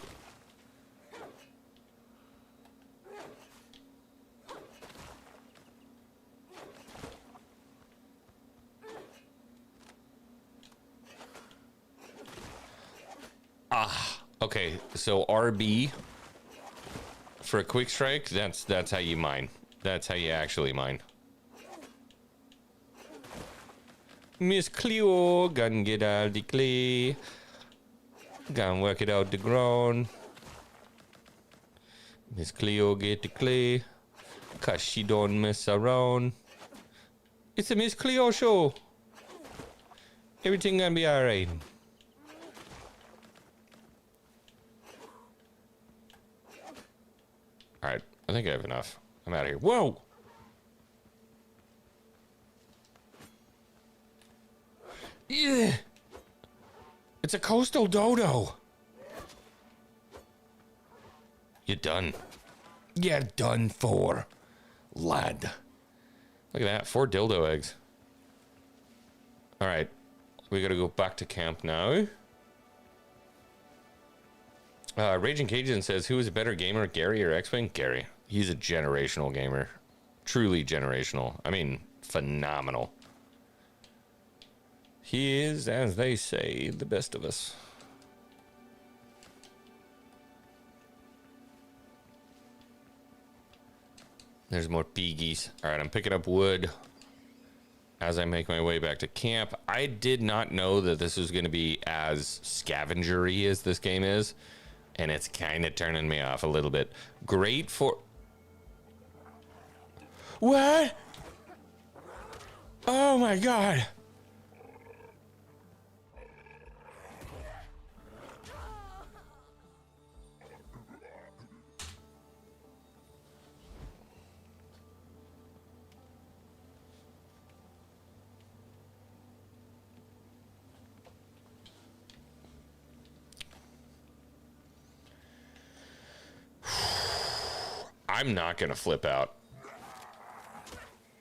Okay, so RB for a quick strike, that's how you mine. That's how you actually mine. Miss Cleo, gonna get out the clay. Gonna work it out the ground. Miss Cleo get the clay. Cause she don't mess around. It's a Miss Cleo show. Everything gonna be alright. Alright, I think I have enough. I'm out of here. Whoa! Yeah! It's a coastal dodo. You're done. You're done for, lad. Look at that, 4 dildo eggs. Alright, we gotta go back to camp now. Raging Cajun says, who is a better gamer, Gary or X-Wing? Gary. He's a generational gamer. Truly generational. I mean, phenomenal. He is, as they say, the best of us. There's more piggies. All right, I'm picking up wood as I make my way back to camp. I did not know that this was going to be as scavengery as this game is, and it's kind of turning me off a little bit. Great for... What? Oh my god. I'm not gonna flip out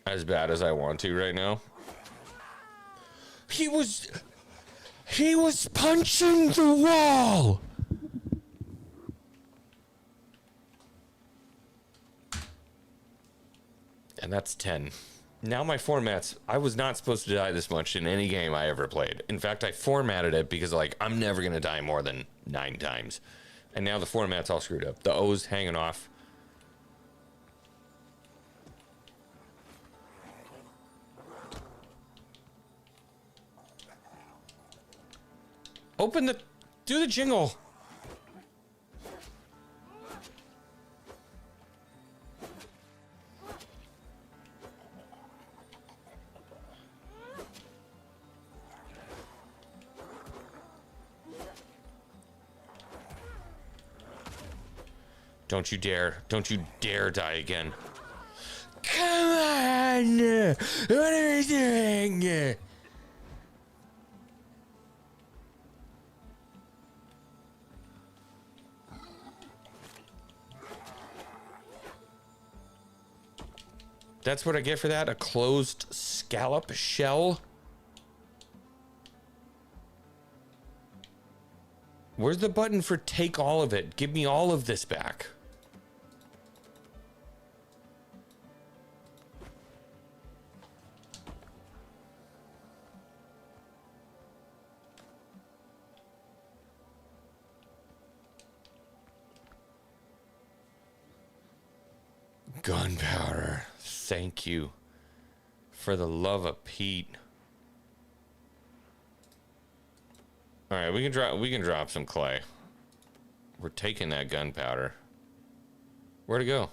as bad as I want to right now. He was punching the wall. And that's 10. Now my formats, I was not supposed to die this much in any game I ever played. In fact, I formatted it because like I'm never gonna die more than 9 times. And now the format's all screwed up. The O's hanging off. Open the... Do the jingle. Don't you dare. Don't you dare die again. Come on! What are we doing? That's what I get for that? A closed scallop shell? Where's the button for take all of it? Give me all of this back. Gunpowder. Thank you. For the love of Pete. All right, we can drop some clay. We're taking that gunpowder. Where'd it go?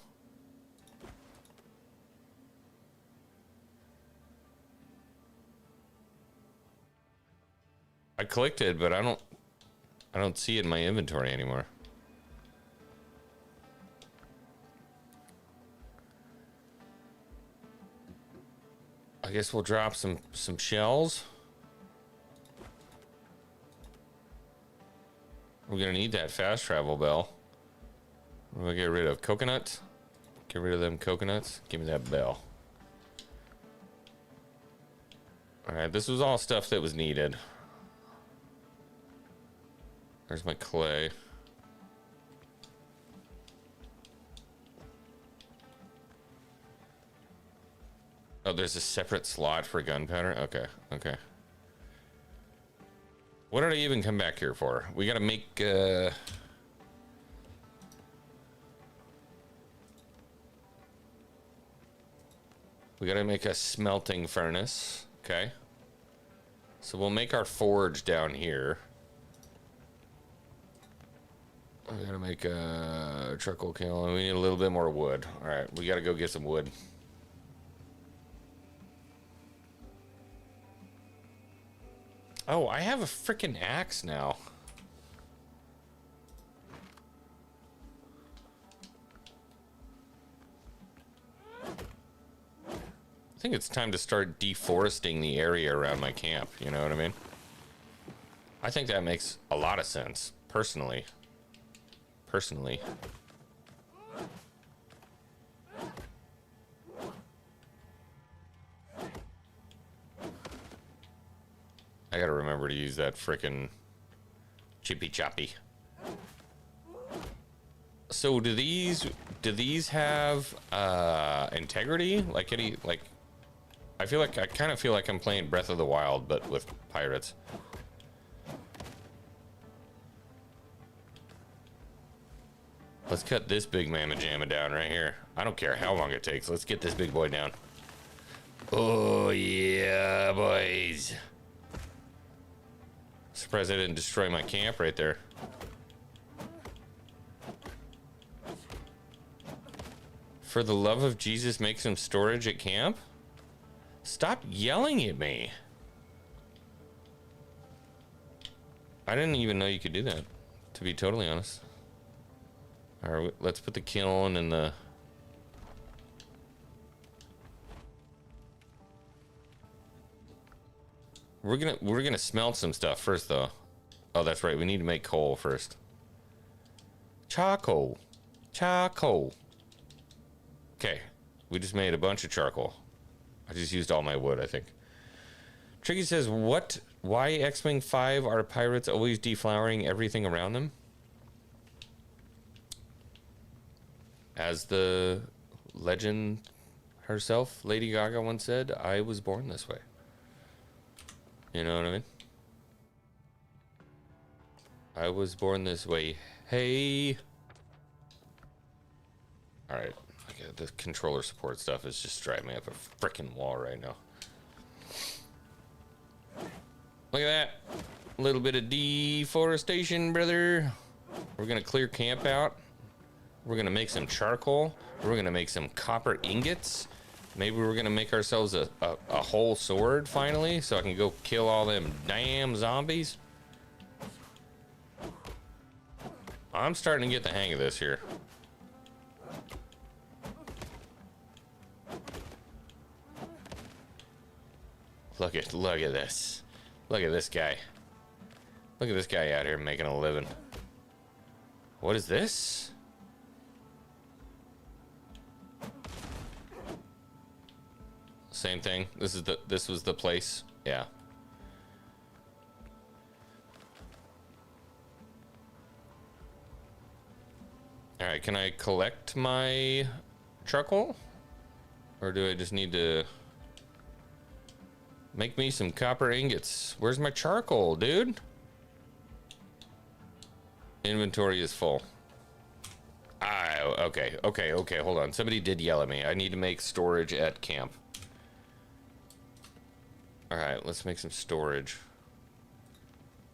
I clicked it, but I don't see it in my inventory anymore. I guess we'll drop some shells. We're gonna need that fast travel bell. We'll get rid of coconuts. Get rid of them coconuts. Give me that bell. Alright, this was all stuff that was needed. There's my clay. Oh, there's a separate slot for gunpowder? Okay, okay. What did I even come back here for? We gotta make, we gotta make a smelting furnace. Okay. So we'll make our forge down here. We gotta make a charcoal kiln. We need a little bit more wood. All right, we gotta go get some wood. Oh, I have a freaking axe now. I think it's time to start deforesting the area around my camp, you know what I mean? I think that makes a lot of sense, personally. Personally. I gotta remember to use that frickin' chippy choppy. So do these have integrity? Like I kind of feel like I'm playing Breath of the Wild, but with pirates. Let's cut this big mamma jamma down right here. I don't care how long it takes. Let's get this big boy down. Oh yeah, boys. Surprised I didn't destroy my camp right there. For the love of Jesus, make some storage at camp? Stop yelling at me. I didn't even know you could do that, to be totally honest. All right, let's put the kiln in the... We're gonna smelt some stuff first, though. Oh, that's right. We need to make coal first. Charcoal. Charcoal. Okay. We just made a bunch of charcoal. I just used all my wood, I think. Tricky says, what? Why X-Wing 5 are pirates always deflowering everything around them? As the legend herself, Lady Gaga, once said, I was born this way. You know what I mean? I was born this way. Hey. Alright. Okay, the controller support stuff is just driving me up a freaking wall right now. Look at that. A little bit of deforestation, brother. We're going to clear camp out. We're going to make some charcoal. We're going to make some copper ingots. Maybe we're going to make ourselves a whole sword finally so I can go kill all them damn zombies. I'm starting to get the hang of this here. Look at this. Look at this guy. Look at this guy out here making a living. What is this? same thing? This was the place? Yeah. Alright, can I collect my charcoal? Or do I just need to make me some copper ingots? Where's my charcoal, dude? Inventory is full. Okay, hold on. Somebody did yell at me. I need to make storage at camp. Alright, let's make some storage.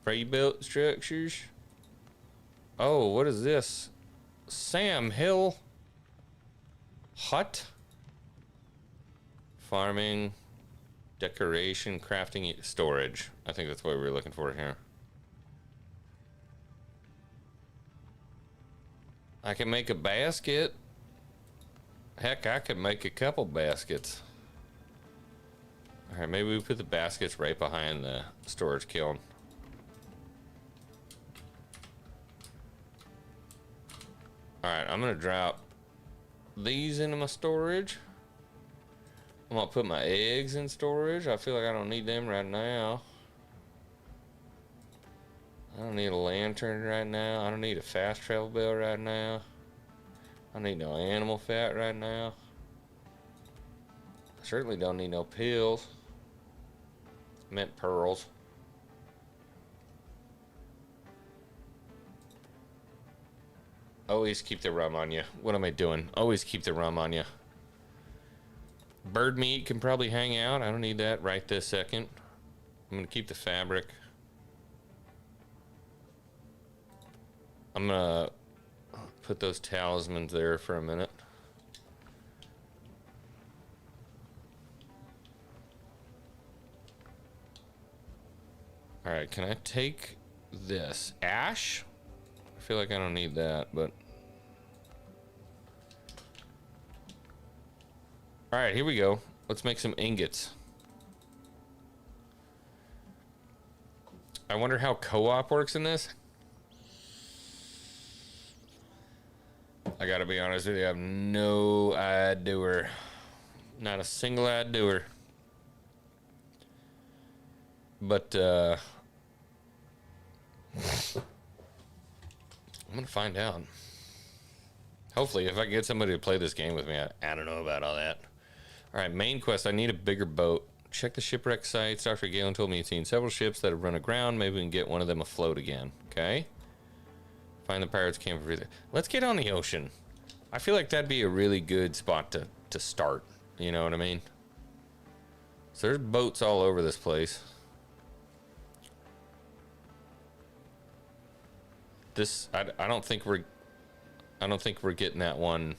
Pre-built structures. Oh, what is this? Sam Hill hut. Farming, decoration, crafting, storage. I think that's what we were looking for here. I can make a basket. Heck, I could make a couple baskets. All right, maybe we put the baskets right behind the storage kiln. All right, I'm gonna drop these into my storage. I'm gonna put my eggs in storage. I feel like I don't need them right now. I don't need a lantern right now. I don't need a fast travel bell right now. I don't need no animal fat right now. I certainly don't need no pills. I meant pearls. Always keep the rum on you. What am I doing? Always keep the rum on you. Bird meat can probably hang out. I don't need that right this second. I'm gonna keep the fabric. I'm gonna put those talismans there for a minute. All right, can I take this? Ash? I feel like I don't need that, but... All right, here we go. Let's make some ingots. I wonder how co-op works in this. I gotta be honest with you, I have no idea. Not a single idea. But, I'm gonna find out. Hopefully, if I can get somebody to play this game with me, I don't know about all that. All right, main quest, I need a bigger boat. Check the shipwreck sites. Dr. Galen told me he'd seen several ships that have run aground. Maybe we can get one of them afloat again, okay? Find the pirates' camp. Let's get on the ocean. I feel like that'd be a really good spot to start. You know what I mean? So there's boats all over this place. This I don't think we're getting that one.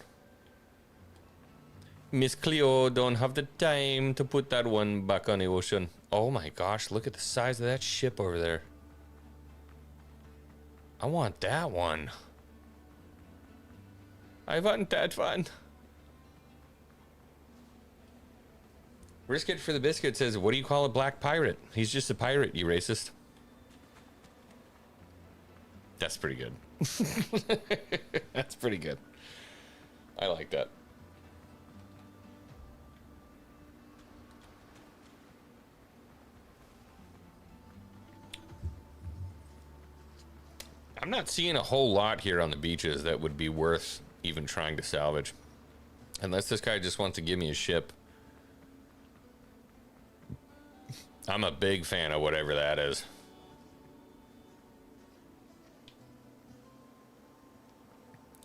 Miss Cleo don't have the time to put that one back on the ocean. Oh my gosh, look at the size of that ship over there. I want that one. I want that one. Risk it for the biscuit says, what do you call a black pirate? He's just a pirate, you racist. That's pretty good. That's pretty good. I like that. I'm not seeing a whole lot here on the beaches that would be worth even trying to salvage. Unless this guy just wants to give me a ship. I'm a big fan of whatever that is.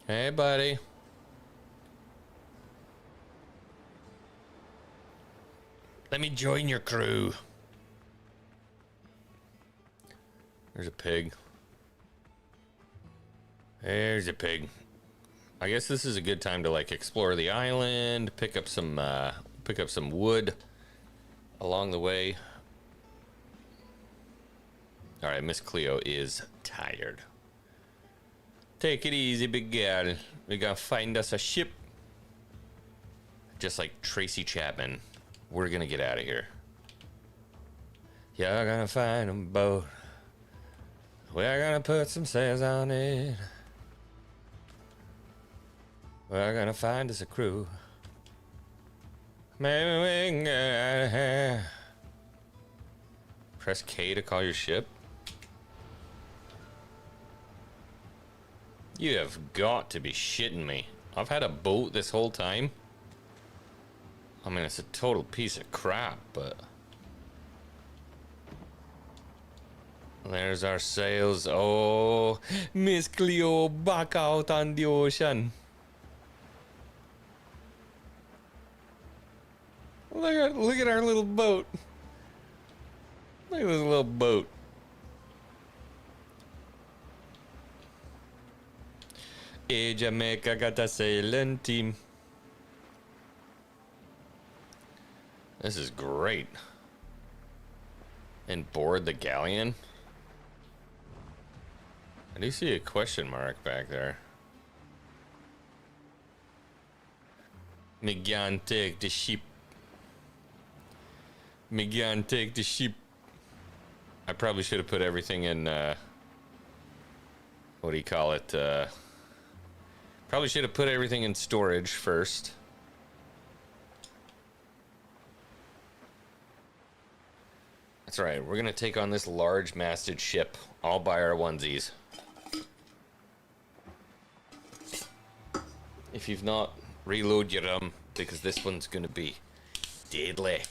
Hey, buddy. Let me join your crew. There's a pig. There's a pig. I guess this is a good time to like explore the island, pick up some wood along the way. All right, Miss Cleo is tired. Take it easy, big gal. We gotta find us a ship. Just like Tracy Chapman, we're gonna get out of here. You're gonna find a boat. We're gonna put some sails on it. We're gonna find us a crew. Press K to call your ship. You have got to be shitting me. I've had a boat this whole time. I mean, it's a total piece of crap, but... There's our sails. Oh, Miss Cleo back out on the ocean. Look at our little boat. Look at this little boat. Hey, Jamaica got a sailing team. This is great. And board the galleon. I do see a question mark back there. McGann, take the ship. McGann, take the ship. I probably should have put everything in, what do you call it? Probably should have put everything in storage first. That's right, we're gonna take on this large masted ship all by our onesies. If you've not, reload your because this one's gonna be deadly.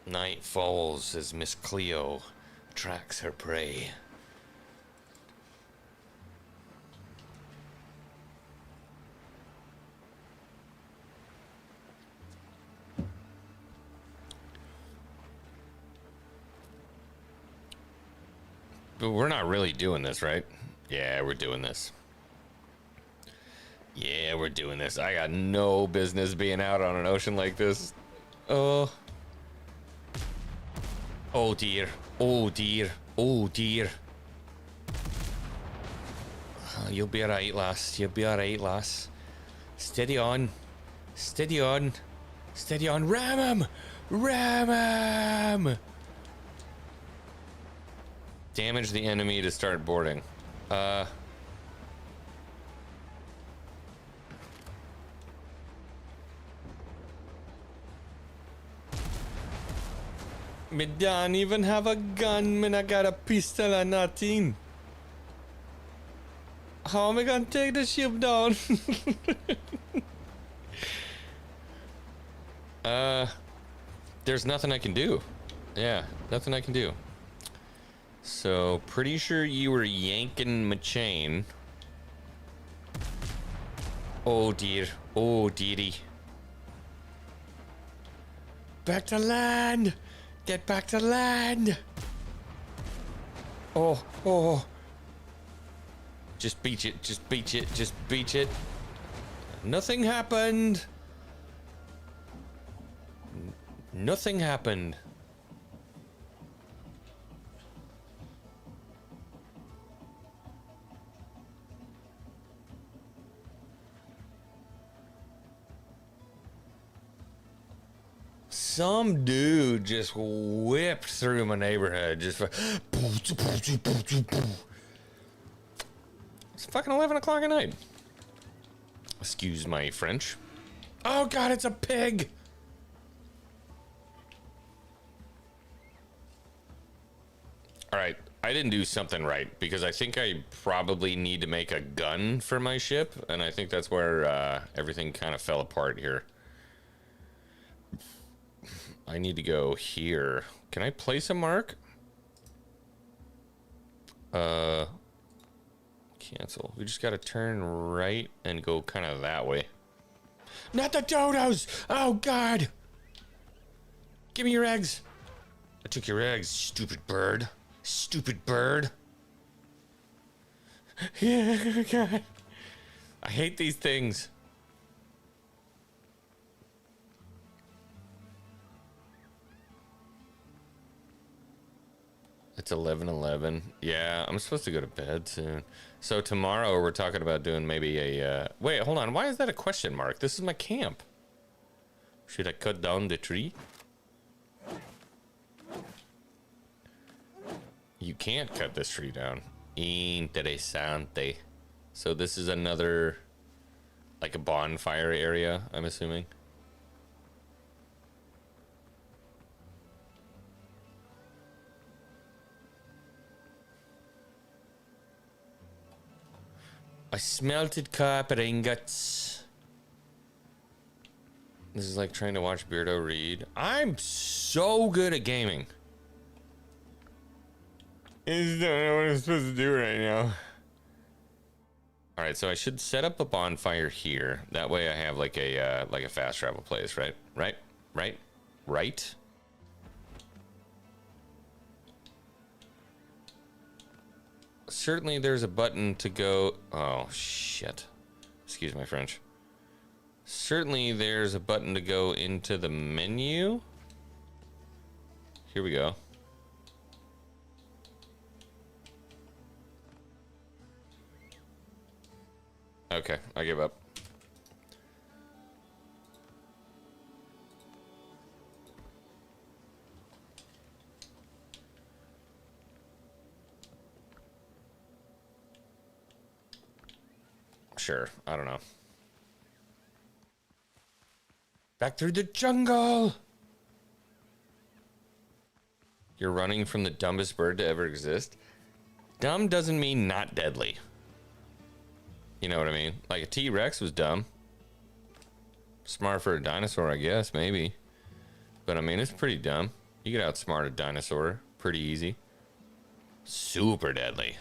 Night falls as Miss Cleo tracks her prey. But we're not really doing this, right? Yeah, we're doing this. Yeah, we're doing this. I got no business being out on an ocean like this. Oh. Oh dear. Oh dear. Oh dear. You'll be alright, lass. You'll be alright, lass. Steady on. Steady on. Steady on. Ram him! Ram him! Damage the enemy to start boarding. Me don't even have a gun, man. I got a pistol and nothing. How am I gonna take the ship down? There's nothing I can do. Yeah, nothing I can do. So, pretty sure you were yanking my chain. Oh dear. Oh dearie. Back to land! Get back to land! Oh, oh. Just beach it, just beach it, just beach it. Nothing happened. Nothing happened. Some dude just whipped through my neighborhood. Just it's fucking 11 o'clock at night. Excuse my French. Oh god, it's a pig. All right, I didn't do something right because I think I probably need to make a gun for my ship, and I think that's where everything kind of fell apart here. I need to go here. Can I place a mark? Cancel. We just gotta turn right and go kind of that way. Not the dodos! Oh god! Give me your eggs! I took your eggs, stupid bird. Stupid bird. Yeah, god. I hate these things. It's 11:11. Yeah, I'm supposed to go to bed soon. So tomorrow we're talking about doing maybe a... Wait, hold on. Why is that a question mark? This is my camp. Should I cut down the tree? You can't cut this tree down. Interesante. So this is another Like a bonfire area, I'm assuming. I smelted copper ingots. This is like trying to watch Beardo read. I'm so good at gaming. I just don't know what I'm supposed to do right now. Alright, so I should set up a bonfire here. That way I have like a fast travel place, right? Right? Certainly there's a button to go... Oh, shit. Excuse my French. Certainly there's a button to go into the menu. Here we go. Okay, I give up. Sure, I don't know. Back through the jungle! You're running from the dumbest bird to ever exist? Dumb doesn't mean not deadly. You know what I mean? Like a T-Rex was dumb. Smart for a dinosaur, I guess, maybe. But I mean, it's pretty dumb. You could outsmart a dinosaur pretty easy. Super deadly.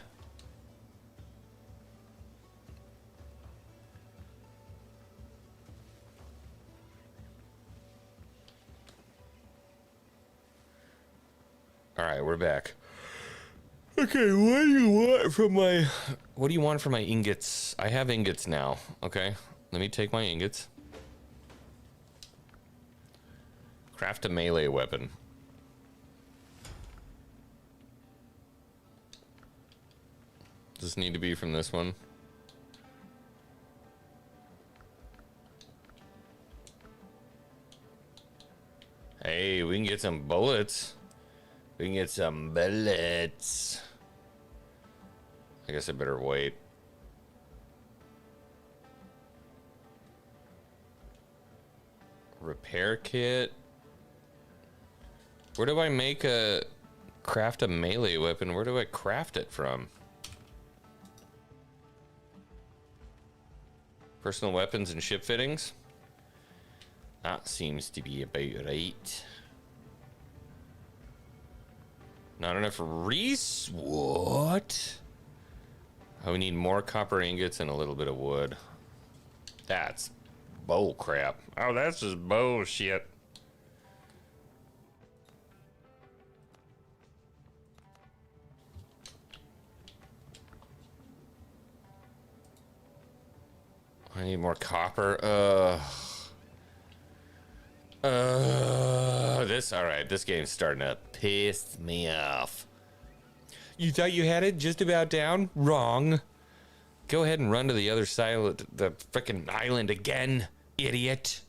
All right, we're back. Okay, what do you want from my... What do you want from my ingots? I have ingots now, okay? Let me take my ingots. Craft a melee weapon. Does this need to be from this one? Hey, we can get some bullets. We can get some bullets. I guess I better wait. Repair kit. Where do I make a... Craft a melee weapon? Where do I craft it from? Personal weapons and ship fittings? That seems to be about right. Not enough what? Oh, we need more copper ingots and a little bit of wood. That's bull crap. Oh, that's just bullshit. I need more copper. Alright, this game's starting to piss me off. You thought you had it just about down? Wrong. Go ahead and run to the other side of the frickin' island again, idiot.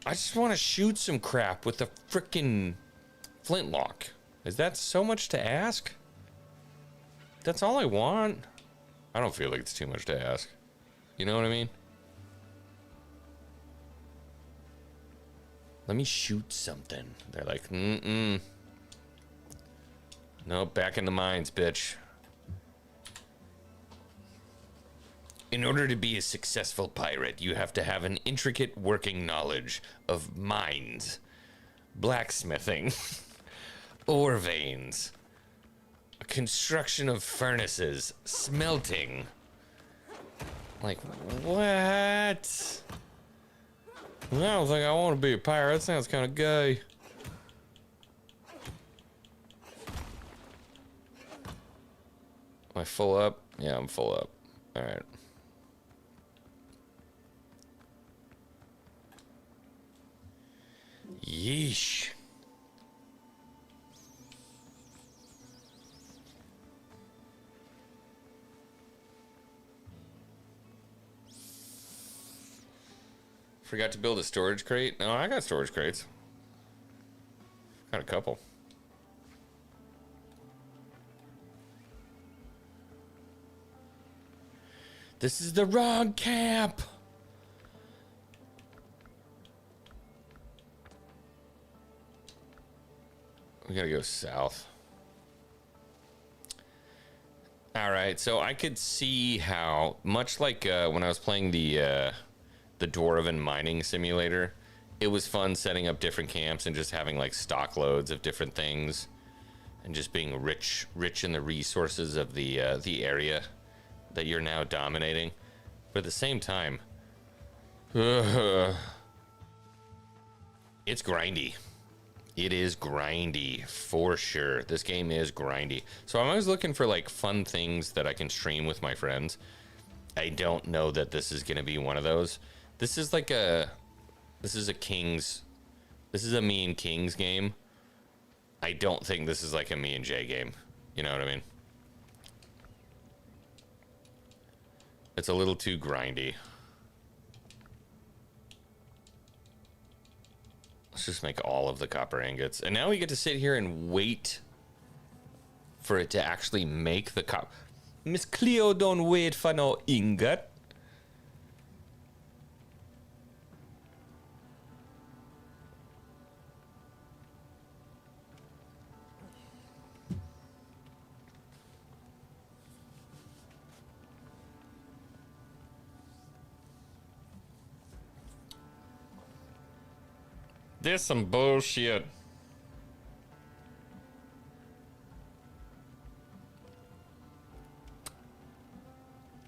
I just want to shoot some crap with the frickin' flintlock. Is that so much to ask? That's all I want. I don't feel like it's too much to ask. You know what I mean? Let me shoot something. They're like, mm-mm. No, back in the mines, bitch. In order to be a successful pirate, you have to have an intricate working knowledge of mines, blacksmithing, ore veins, construction of furnaces, smelting. Like, what? I don't think I want to be a pirate. That sounds kind of gay. Am I full up? Yeah, I'm full up. All right. Yeesh. Forgot to build a storage crate. No, I got storage crates. Got a couple. This is the wrong camp. We gotta go south. All right, so I could see how, much like when I was playing the Dwarven mining simulator, it was fun setting up different camps and just having like stock loads of different things, and just being rich in the resources of the area that you're now dominating. But at the same time, it's grindy. It is grindy for sure. This game is grindy. So I'm always looking for like fun things that I can stream with my friends. I don't know that this is going to be one of those. This is like this is a me and Kings game. I don't think this is like a me and Jay game. You know what I mean? It's a little too grindy. Let's just make all of the copper ingots. And now we get to sit here and wait for it to actually make the copper. Miss Cleo don't wait for no ingot. This some bullshit.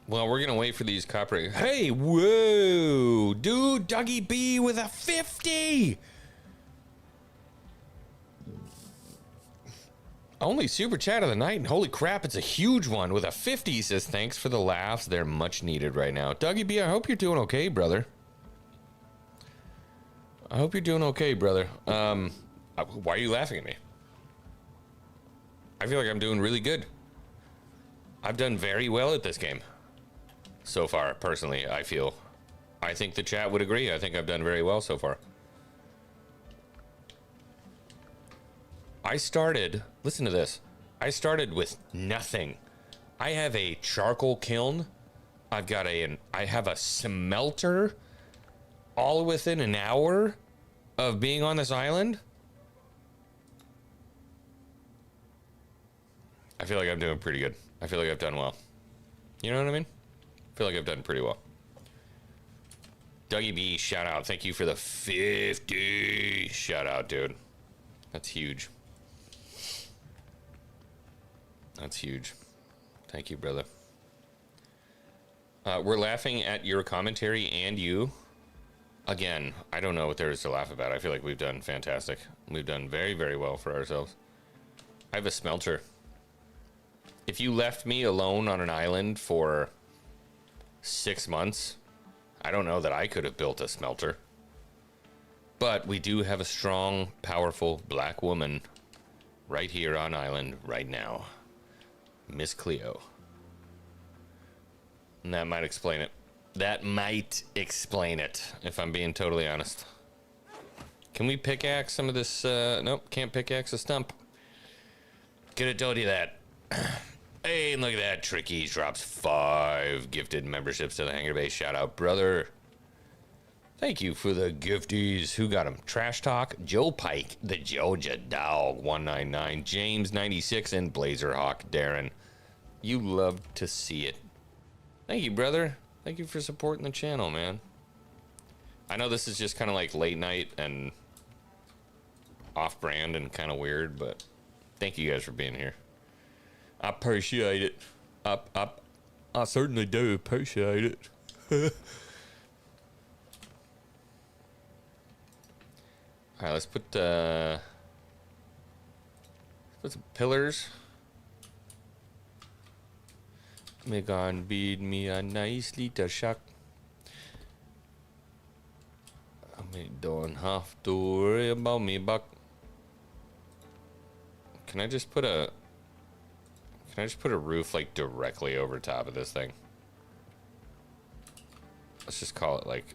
Well, we're gonna wait for these copper. Hey, whoa, dude, Dougie B with a 50. Only super chat of the night, and holy crap, it's a huge one with a 50. He says, thanks for the laughs. They're much needed right now. Dougie B, I hope you're doing okay, brother. I hope you're doing okay, brother. Why are you laughing at me? I feel like I'm doing really good. I've done very well at this game. So far, personally, I feel. I think the chat would agree. I think I've done very well so far. I started, listen to this. I started with nothing. I have a charcoal kiln. I have a smelter. All within an hour of being on this island. I feel like I'm doing pretty good. I feel like I've done well. You know what I mean? I feel like I've done pretty well. Dougie B, shout out. Thank you for the 50. Shout out, dude. That's huge. That's huge. Thank you, brother. We're laughing at your commentary and you. Again, I don't know what there is to laugh about. I feel like we've done fantastic. We've done very, very well for ourselves. I have a smelter. If you left me alone on an island for 6 months, I don't know that I could have built a smelter. But we do have a strong, powerful black woman right here on island right now. Miss Cleo. And that might explain it. That might explain it, if I'm being totally honest. Can we pickaxe some of this? Nope, can't pickaxe a stump. Could have told you that. Hey, look at that. Trickies drops 5 gifted memberships to the Hangar Base. Shout out, brother. Thank you for the gifties. Who got them? Trash Talk, Joe Pike, the Georgia Dog 199, James 96, and Blazerhawk Darren. You love to see it. Thank you, brother. Thank you for supporting the channel, man. I know this is just kind of like late night and off-brand and kind of weird, but thank you guys for being here. I appreciate it. I certainly do appreciate it. All right, let's put some pillars. Me gone beat me a nice little shack. I don't have to worry about me, buck. Can I just put a roof like directly over top of this thing? Let's just call it like,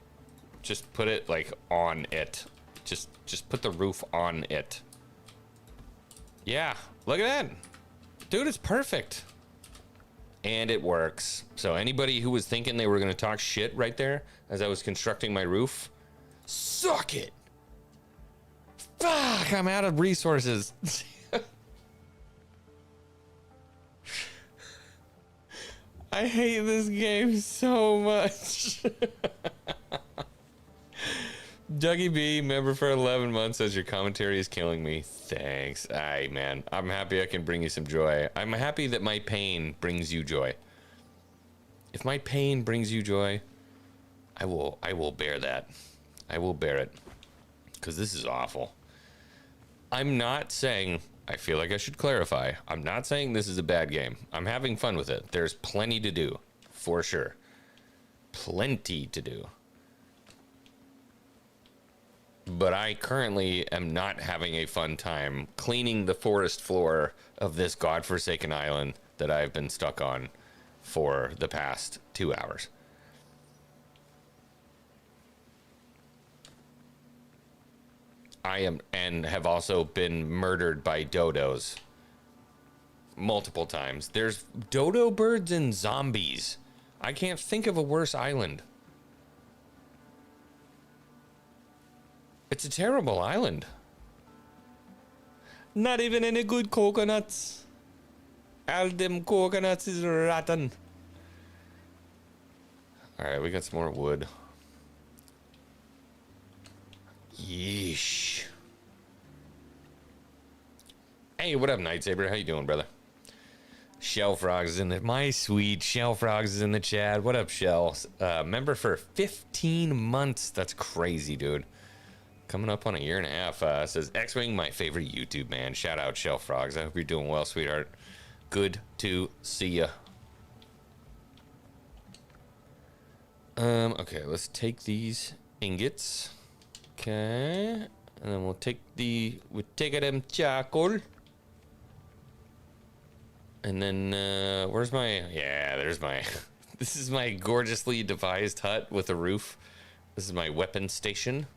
just put it like on it. Just put the roof on it. Yeah, look at that. Dude, it's perfect. And it works. So anybody who was thinking they were going to talk shit right there as I was constructing my roof, suck it. Fuck, I'm out of resources. I hate this game so much. Dougie B, member for 11 months, says your commentary is killing me. Thanks. Aye, man. I'm happy I can bring you some joy. I'm happy that my pain brings you joy. If my pain brings you joy, I will bear that. I will bear it. Because this is awful. I'm not saying, I feel like I should clarify, I'm not saying this is a bad game. I'm having fun with it. There's plenty to do, for sure. Plenty to do. But I currently am not having a fun time cleaning the forest floor of this godforsaken island that I've been stuck on for the past 2 hours. I am, and have also been murdered by dodos multiple times. There's dodo birds and zombies. I can't think of a worse island. It's a terrible island. Not even any good coconuts. All them coconuts is rotten. Alright, we got some more wood. Yeesh. Hey, what up, Nightsaber? How you doing, brother? Shell Frogs is in the... My sweet Shell Frogs is in the chat. What up, Shell? Member for 15 months. That's crazy, dude. Coming up on a year and a half. Says, X-Wing, my favorite YouTube, man. Shout out, Shell Frogs. I hope you're doing well, sweetheart. Good to see ya. Okay, let's take these ingots. Okay. And then we'll take them charcoal. And then, where's my... Yeah, there's my... This is my gorgeously devised hut with a roof. This is my weapon station.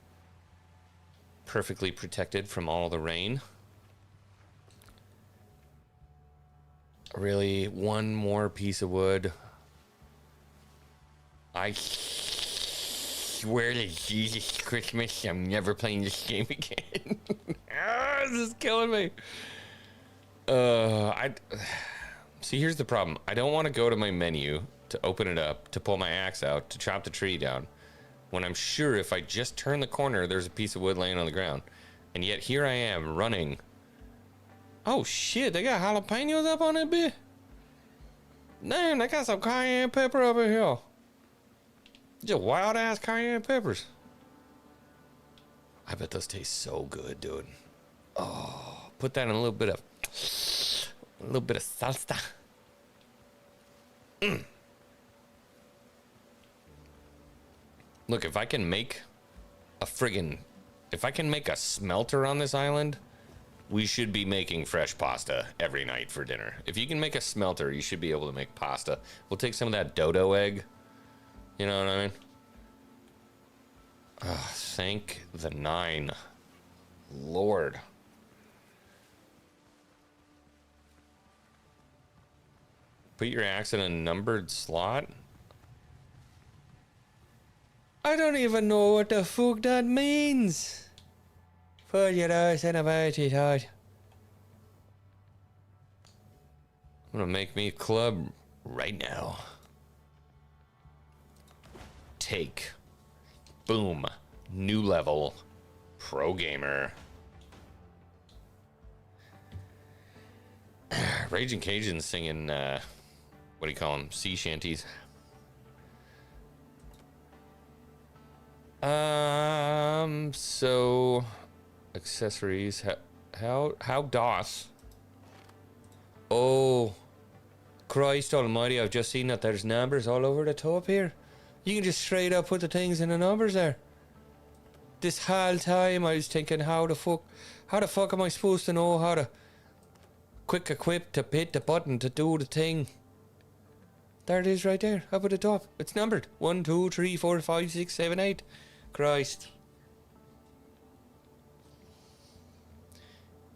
Perfectly protected from all the rain. Really, one more piece of wood. I swear to Jesus Christmas, I'm never playing this game again. This is killing me. See, here's the problem. I don't want to go to my menu to open it up, to pull my axe out, to chop the tree down, when I'm sure if I just turn the corner, there's a piece of wood laying on the ground. And yet here I am running. Oh shit, they got jalapenos up on that bit? Damn, they got some cayenne pepper up in here. Just wild ass cayenne peppers. I bet those taste so good, dude. Oh, put that in a little bit of salsa. Look, if I can make a smelter on this island, we should be making fresh pasta every night for dinner. If you can make a smelter, you should be able to make pasta. We'll take some of that dodo egg. You know what I mean? Oh, thank the 9. Lord. Put your axe in a numbered slot? I don't even know what the fuck that means. Put your ass in about it, I'm gonna make me a club right now. Take. Boom. New level. Pro gamer. Raging Cajun singing, what do you call them? Sea shanties. So accessories. How DOS? Oh, Christ Almighty! I've just seen that there's numbers all over the top here. You can just straight up put the things in the numbers there. This whole time I was thinking, how the fuck am I supposed to know how to quick equip to hit the button to do the thing? There it is right there, up at the top. It's numbered. 1, 2, 3, 4, 5, 6, 7, 8. Christ.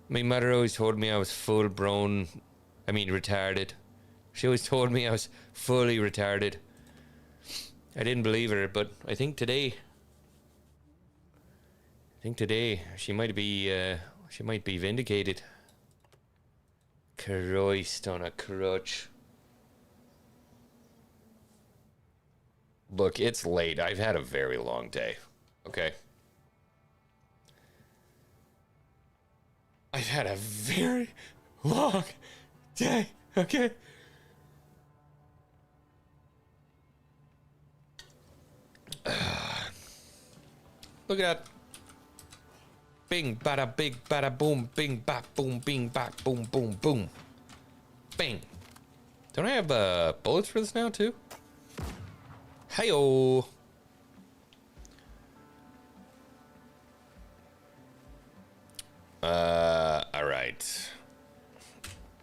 My mother always told me I was retarded. She always told me I was fully retarded. I didn't believe her, but I think today she might be vindicated. Christ on a crutch. Look, it's late. I've had a very long day. Okay. I've had a very long day. Okay. Look at that. Bing, bada, big, bada, boom, bing, bap, boom, bing, bap, boom, boom, boom. Bing. Don't I have bullets for this now, too? Hi-oh. All right.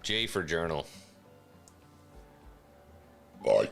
J for journal. Bye.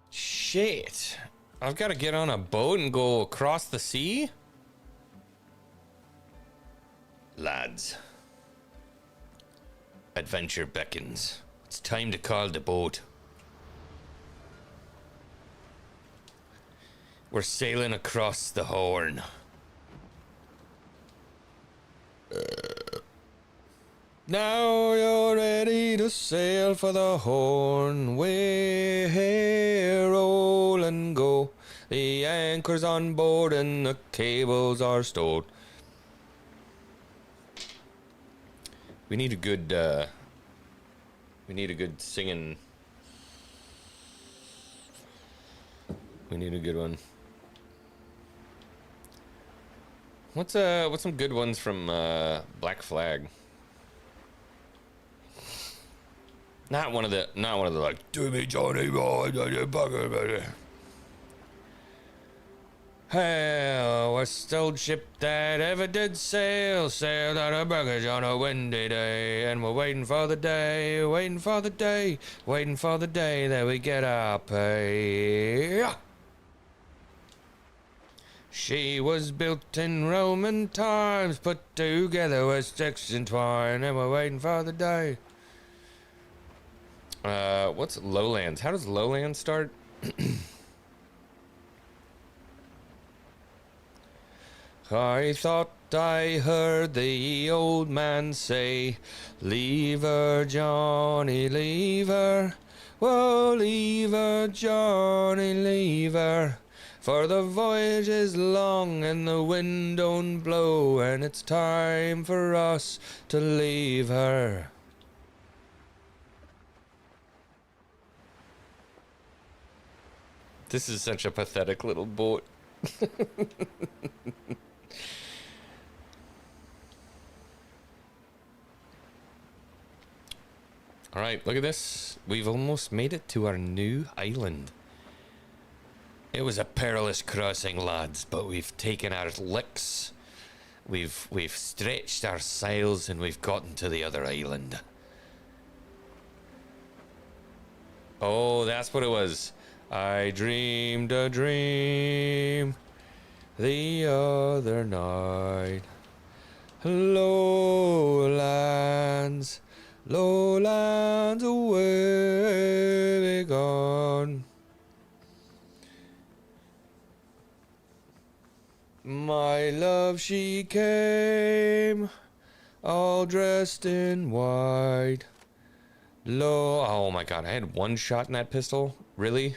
Shit. I've got to get on a boat and go across the sea? Lads. Adventure beckons. It's time to call the boat. We're sailing across the Horn. Now you're ready to sail for the Horn. Way, roll and go. The anchor's on board and the cables are stowed. We need a good singing. We need a good one. What's some good ones from Black Flag? Not one of the like, do me Johnny boy, hell, what's the old ship that ever did sail? Sailed out of baggage on a windy day, and we're waiting for the day, waiting for the day, waiting for the day that we get our pay. She was built in Roman times, put together with sticks and twine, and we're waiting for the day. What's Lowlands? How does Lowlands start? I thought I heard the old man say, leave her, Johnny, leave her. Whoa, leave her, Johnny, leave her. For the voyage is long and the wind don't blow, and it's time for us to leave her. This is such a pathetic little boat. All right, look at this. We've almost made it to our new island. It was a perilous crossing, lads, but we've taken our licks. We've stretched our sails and we've gotten to the other island. Oh, that's what it was. I dreamed a dream the other night. Lowlands, lowlands away gone. My love, she came, all dressed in white. Oh my god, I had one shot in that pistol? Really?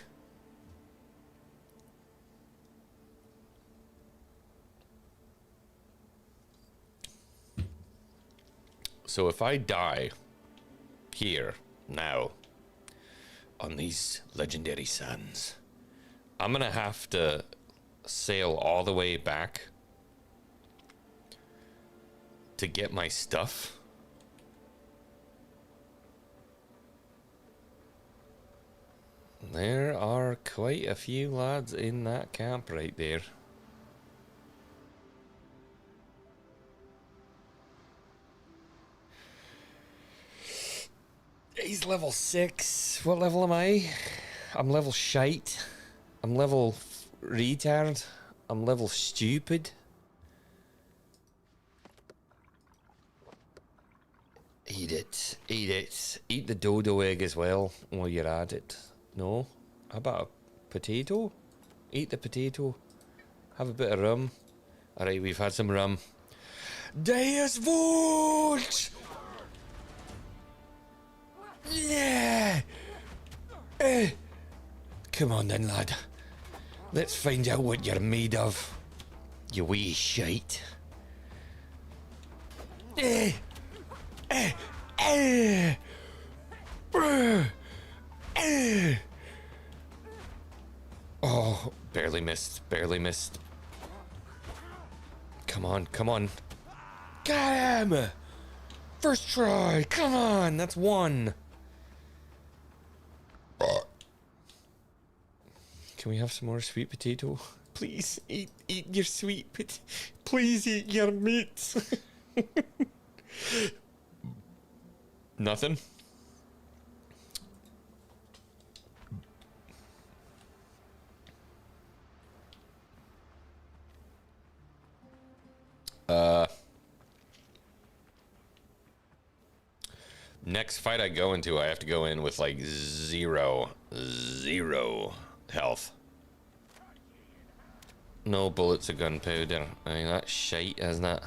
So if I die here, now, on these legendary sands, I'm gonna have to sail all the way back to get my stuff. There are quite a few lads in that camp right there. He's level 6. What level am I? I'm level shite. I'm level retard. I'm level stupid. Eat it. Eat it. Eat the dodo egg as well while you're at it. No? How about a potato? Eat the potato. Have a bit of rum. Alright, we've had some rum. Deus Vult! Yeah! Come on then, lad. Let's find out what you're made of. You wee shite. Oh, barely missed. Barely missed. Come on, come on. Got him! First try! Come on! That's one. Can we have some more sweet potato? Please, eat your sweet potato. Please eat your meat. Nothing? Next fight I go into, I have to go in with like zero health. No bullets of gunpowder. I mean, that's shite, isn't it?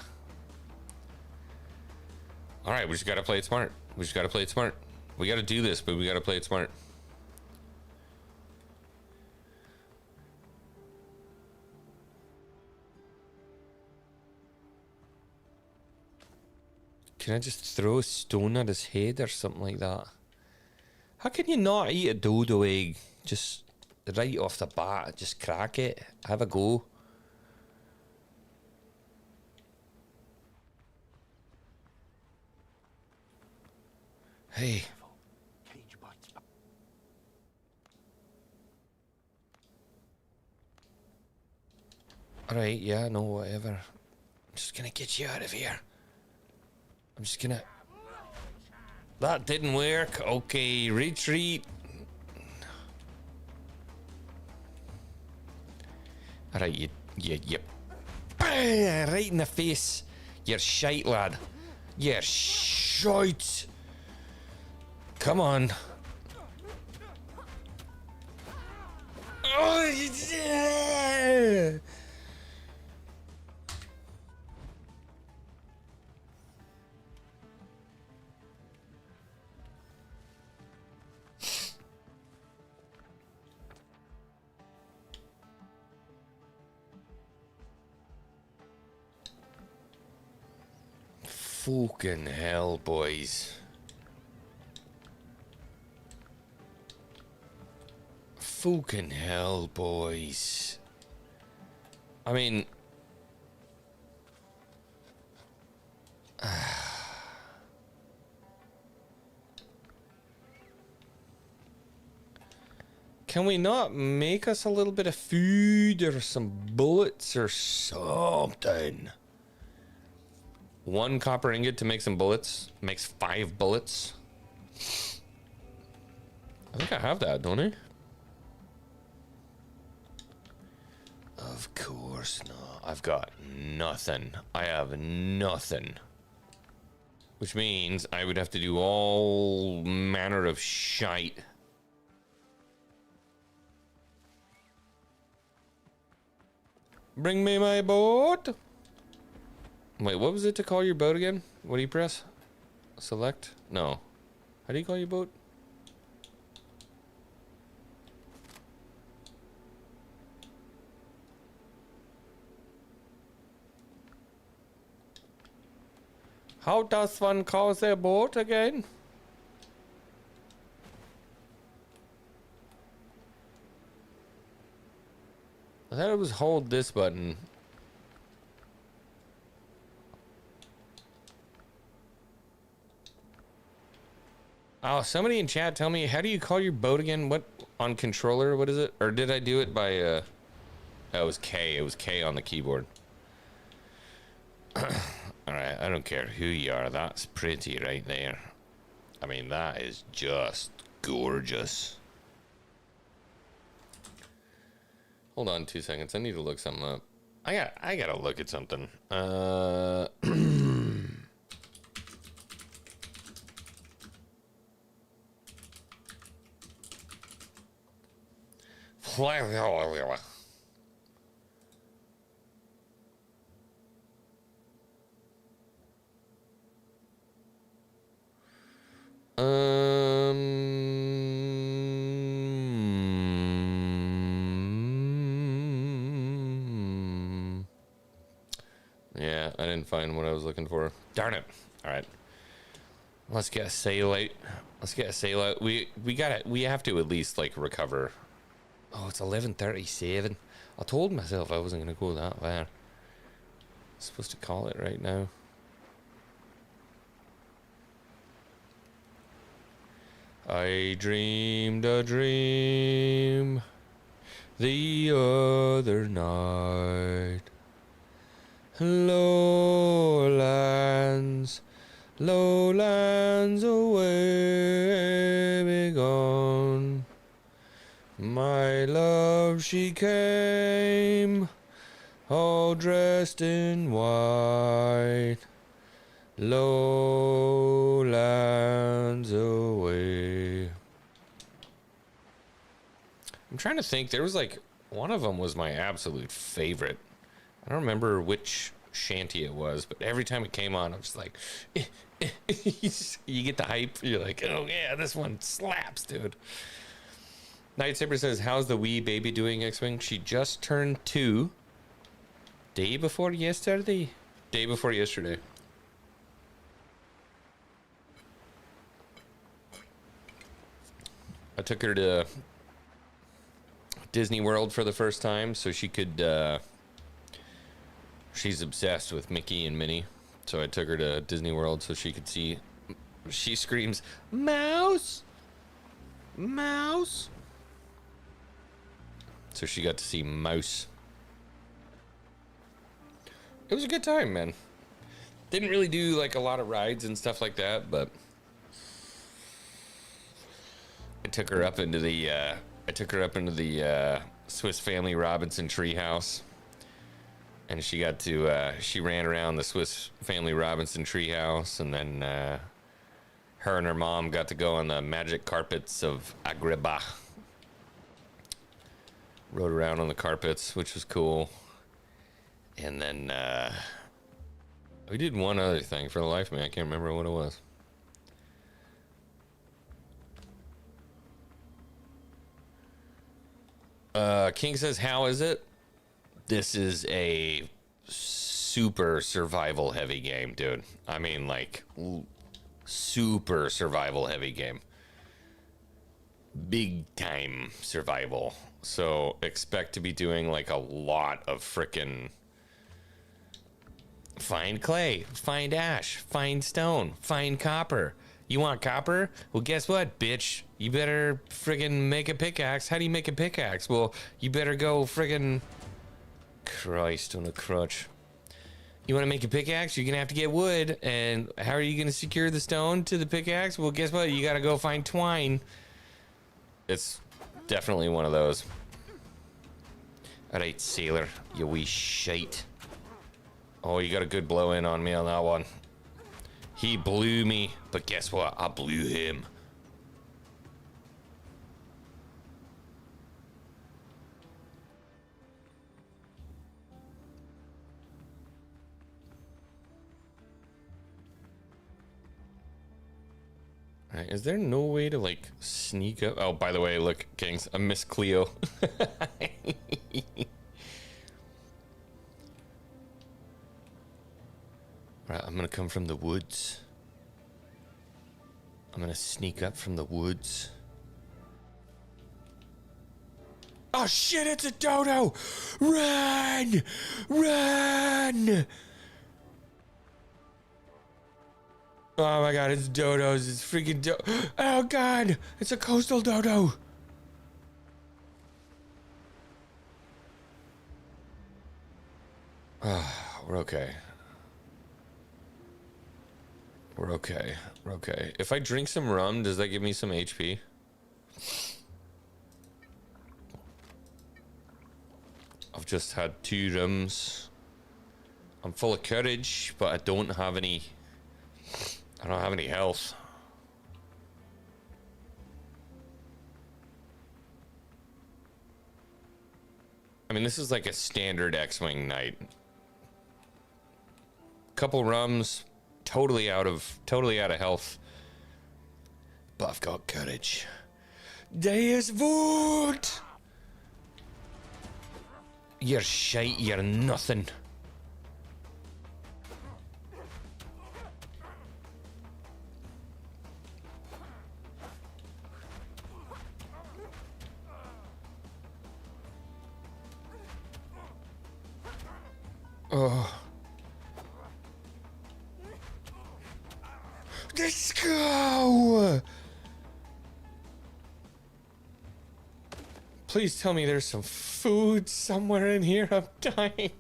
Alright, we just gotta play it smart. We just gotta play it smart. We gotta do this, but we gotta play it smart. Can I just throw a stone at his head or something like that? How can you not eat a dodo egg? Just right off the bat, just crack it. Have a go. Hey. Alright, yeah, no, whatever. I'm just gonna get you out of here. I'm just gonna... That didn't work. Okay, retreat. Alright, you... Right in the face. You're shite, lad. You're shite. Come on. Oh, yeah. Fucking hell, boys. Fucking hell, boys. I mean... Can we not make us a little bit of food or some bullets or something? 1 copper ingot to make some bullets. Makes 5 bullets. I think I have that, don't I? Of course not. I've got nothing. I have nothing. Which means I would have to do all manner of shite. Bring me my boat. Wait, what was it to call your boat again? What do you press? Select? No. How do you call your boat? How does one call their boat again? I thought it was hold this button. Oh, somebody in chat tell me, how do you call your boat again? What on controller. What is it? Or did I do it by oh, it was K. It was K on the keyboard. All right, I don't care who you are. That's pretty right there. I mean, that is just gorgeous. Hold on 2 seconds. I need to look something up. I gotta look at something. Yeah, I didn't find what I was looking for. Darn it. All right. Let's get a sail out. Let's get a sail out. We have to at least like recover. Oh, it's 11:37. I told myself I wasn't gonna go that far. I'm supposed to call it right now. I dreamed a dream the other night. Lowlands, lowlands away be gone. My love, she came, all dressed in white. Lowlands away. I'm trying to think. There was like one of them was my absolute favorite. I don't remember which shanty it was, but every time it came on, I was like, you get the hype. You're like, oh yeah, this one slaps, dude. Night Saber says, how's the wee baby doing, X-Wing? She just turned 2. Day before yesterday. I took her to Disney World for the first time so she could, she's obsessed with Mickey and Minnie. So I took her to Disney World so she could see, she screams, Mouse! Mouse! So she got to see Mouse. It was a good time, man. Didn't really do like a lot of rides and stuff like that, but I took her up into the Swiss Family Robinson treehouse, and she got to she ran around the Swiss Family Robinson treehouse, and then her and her mom got to go on the magic carpets of Agrabah. Rode around on the carpets, which was cool. And then we did one other thing. For the life of me, I can't remember what it was. King says, how is it? This is a super survival heavy game, dude. I mean, like, super survival heavy game. Big time survival. So expect to be doing like a lot of frickin' find clay, find ash, find stone, find copper. You want copper? Well, guess what, bitch? You better friggin' make a pickaxe. How do you make a pickaxe? Well, you better go friggin' Christ on a crutch. You want to make a pickaxe? You're gonna have to get wood. And how are you gonna secure the stone to the pickaxe? Well, guess what? You gotta go find twine. It's definitely one of those. Alright, sailor, you wee shite. Oh, you got a good blow in on me on that one. He blew me, but guess what? I blew him. Alright, is there no way to like sneak up? Oh, by the way, look, Kings, I miss Cleo. Alright, I'm gonna come from the woods. I'm gonna sneak up from the woods. Oh shit, it's a dodo! Run! Run! Oh my god, it's dodos. It's freaking oh god! It's a coastal dodo! okay. We're okay. We're okay. If I drink some rum, does that give me some HP? I've just had 2 rums. I'm full of courage, but I don't have any health. I mean, this is like a standard X-Wing night. Couple rums, totally out of health. But I've got courage. Deus Vult! You're shite, you're nothing. Oh. Let's go! Please tell me there's some food somewhere in here. I'm dying.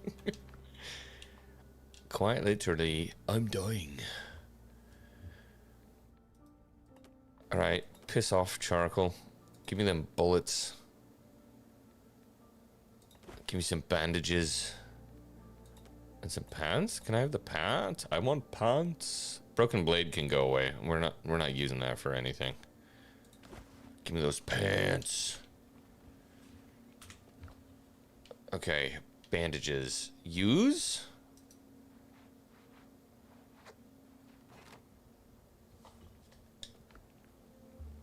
Quite literally, I'm dying. Alright, piss off, charcoal. Give me them bullets. Give me some bandages. And some pants? Can I have the pants? I want pants. Broken blade can go away. We're not using that for anything. Give me those pants. Okay, bandages. Use?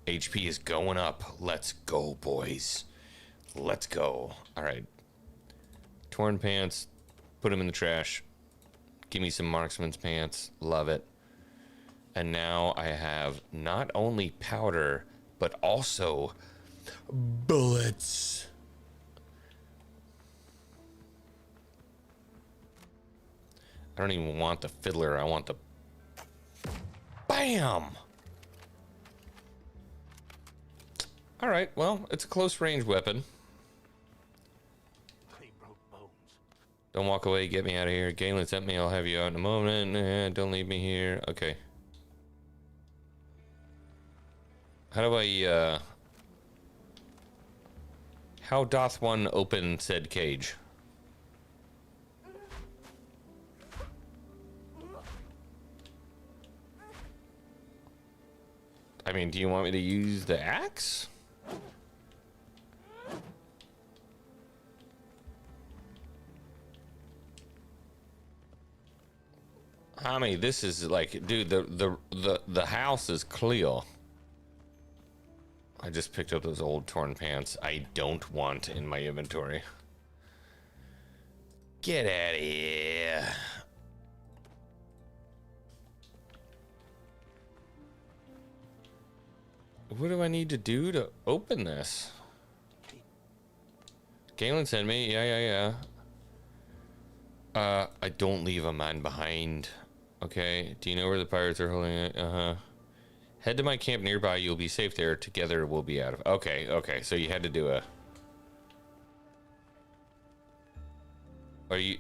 HP is going up. Let's go, boys. Let's go. All right. Torn pants. Put them in the trash. Give me some marksman's pants. Love it. And now I have not only powder, but also bullets. I don't even want the fiddler. I want the... BAM! Alright, well, it's a close range weapon. Don't walk away, get me out of here. Galen sent me, I'll have you out in a moment. Don't leave me here. Okay. How do I, how doth one open said cage? I mean, do you want me to use the axe? I mean, this is like, dude, the house is clear. I just picked up those old torn pants I don't want in my inventory. Get out of here. What do I need to do to open this? Galen sent me. Yeah. I don't leave a man behind. Okay. Do you know where the pirates are holding it? Head to my camp nearby. You'll be safe there. Together we'll be out of... Okay. So you had to do a... Are you...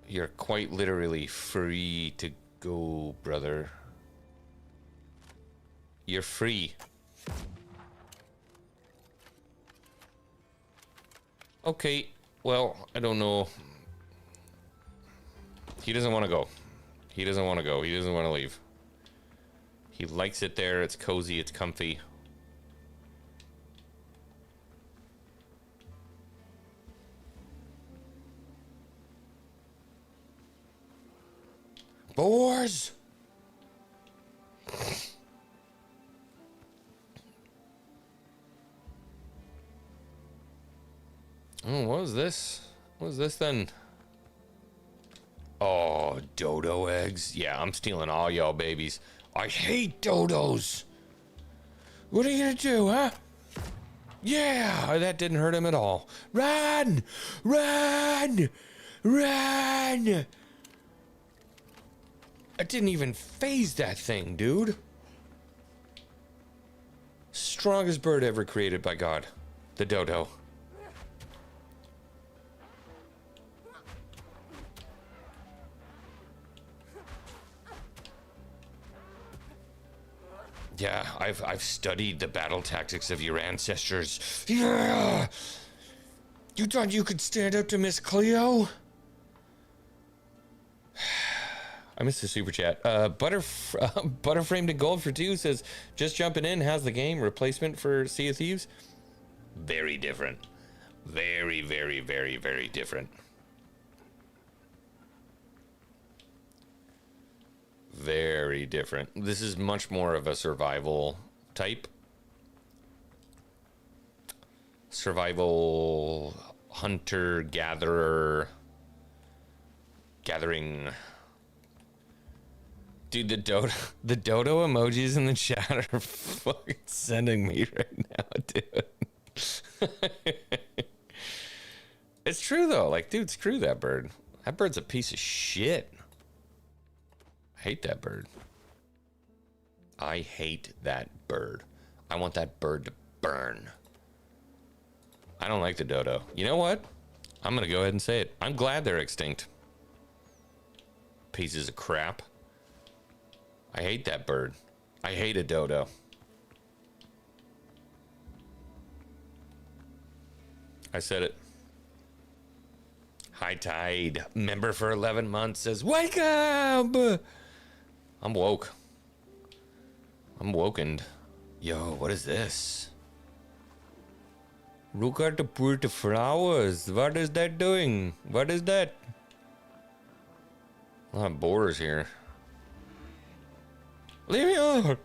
You're quite literally free to go, brother. You're free. Okay. Well, I don't know. He doesn't want to go. He doesn't want to go. He doesn't want to leave. He likes it there. It's cozy. It's comfy. Boars! Oh, what was this? What was this then? Oh, dodo eggs. Yeah, I'm stealing all y'all babies. I hate dodos. What are you gonna do, huh? Yeah, that didn't hurt him at all. Run! Run! Run! I didn't even phase that thing, dude. Strongest bird ever created by God. The dodo. Yeah, I've studied the battle tactics of your ancestors. Yeah! You thought you could stand up to Miss Cleo? I missed the super chat. Butterframed in gold for 2 says, just jumping in. How's the game? Replacement for Sea of Thieves? Very different. Very, very, very, very different. Very different. This is much more of a survival type. Survival hunter gatherer gathering. Dude, the dodo emojis in the chat are fucking sending me right now, dude. It's true though. Like, dude, screw that bird. That bird's a piece of shit. I hate that bird. I hate that bird. I want that bird to burn. I don't like the dodo. You know what? I'm gonna go ahead and say it. I'm glad they're extinct. Pieces of crap. I hate that bird. I hate a dodo. I said it. High Tide, member for 11 months, says, wake up! I'm woke. I'm wokened. Yo, what is this? Look at the pretty flowers. What is that doing? What is that? A lot of boars here. Leave me alone.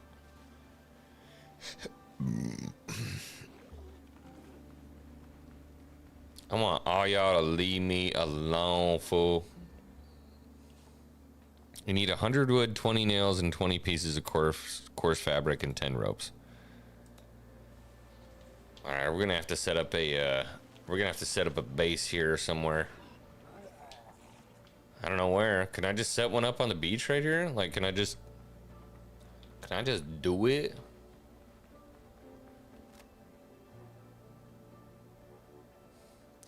I want all y'all to leave me alone, fool. You need 100 wood, 20 nails, and 20 pieces of coarse fabric and 10 ropes. All right, we're gonna have to set up a base here somewhere. I don't know where. Can I just set one up on the beach right here? Like, can I just do it?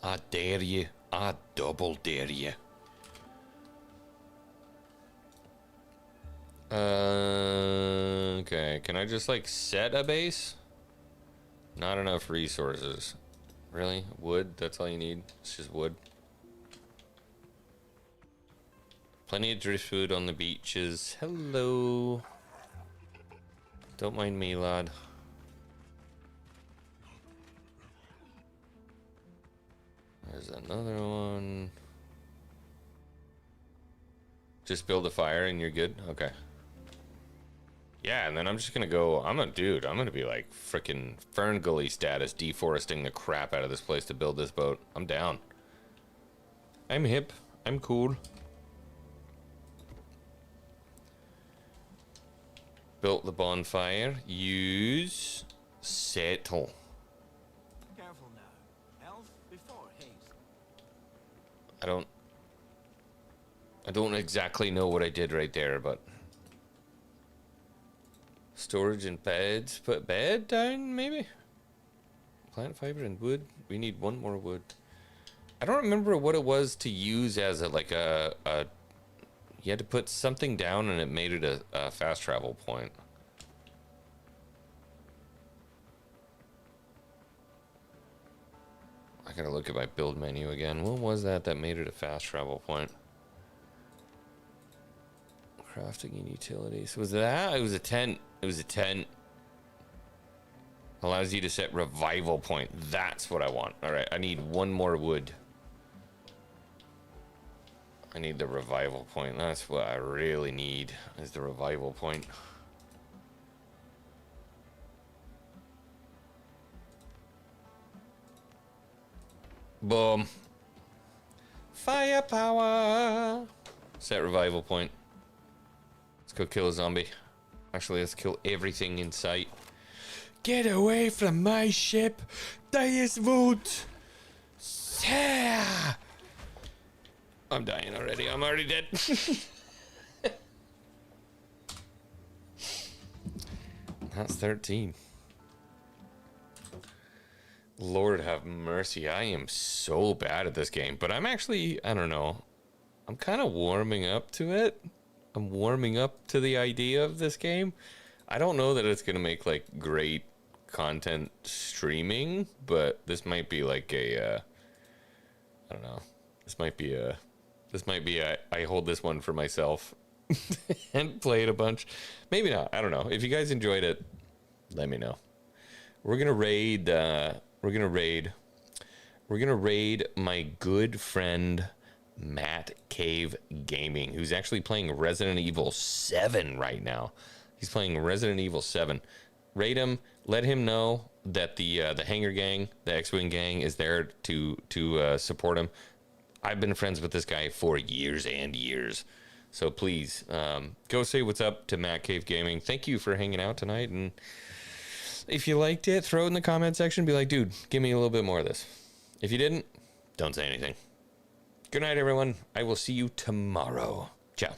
I dare you. I double dare you. Okay. Can I just like set a base? Not enough resources. Really? Wood? That's all you need? It's just wood. Plenty of driftwood on the beaches. Hello. Don't mind me, lad. There's another one. Just build a fire and you're good? Okay. Yeah, and then I'm just gonna go, I'm gonna be like freaking Fern Gully status, deforesting the crap out of this place to build this boat. I'm down. I'm hip. I'm cool. Built the bonfire. Use settle. Careful now. Health before haste. I don't exactly know what I did right there, but storage and beds. Put bed down, maybe? Plant fiber and wood. We need one more wood. I don't remember what it was to use as a you had to put something down and it made it a fast travel point. I gotta look at my build menu again. What was that made it a fast travel point? Crafting and utilities. Was that? It was a tent. It was a tent. Allows you to set revival point. That's what I want. All right, I need one more wood. I need the revival point. That's what I really need, is the revival point. Boom. Firepower. Set revival point. Let's go kill a zombie. Actually, let's kill everything in sight. Get away from my ship. Dies Wut. Yeah. I'm dying already. I'm already dead. That's 13. Lord have mercy. I am so bad at this game. But I'm actually, I don't know. I'm kind of warming up to it. I'm warming up to the idea of this game. I don't know that it's gonna make like great content streaming, but this might be like a I don't know. This might be I hold this one for myself and play it a bunch. Maybe not. I don't know. If you guys enjoyed it, let me know. We're gonna raid. We're gonna raid my good friend Matt Cave Gaming, who's actually playing Resident Evil 7 right now. He's playing Resident Evil 7. Raid him. Let him know that the Hanger Gang, the X-Wing Gang, is there to support him. I've been friends with this guy for years and years. So please, go say what's up to Matt Cave Gaming. Thank you for hanging out tonight. And if you liked it, throw it in the comment section. Be like, dude, give me a little bit more of this. If you didn't, don't say anything. Good night, everyone. I will see you tomorrow. Ciao.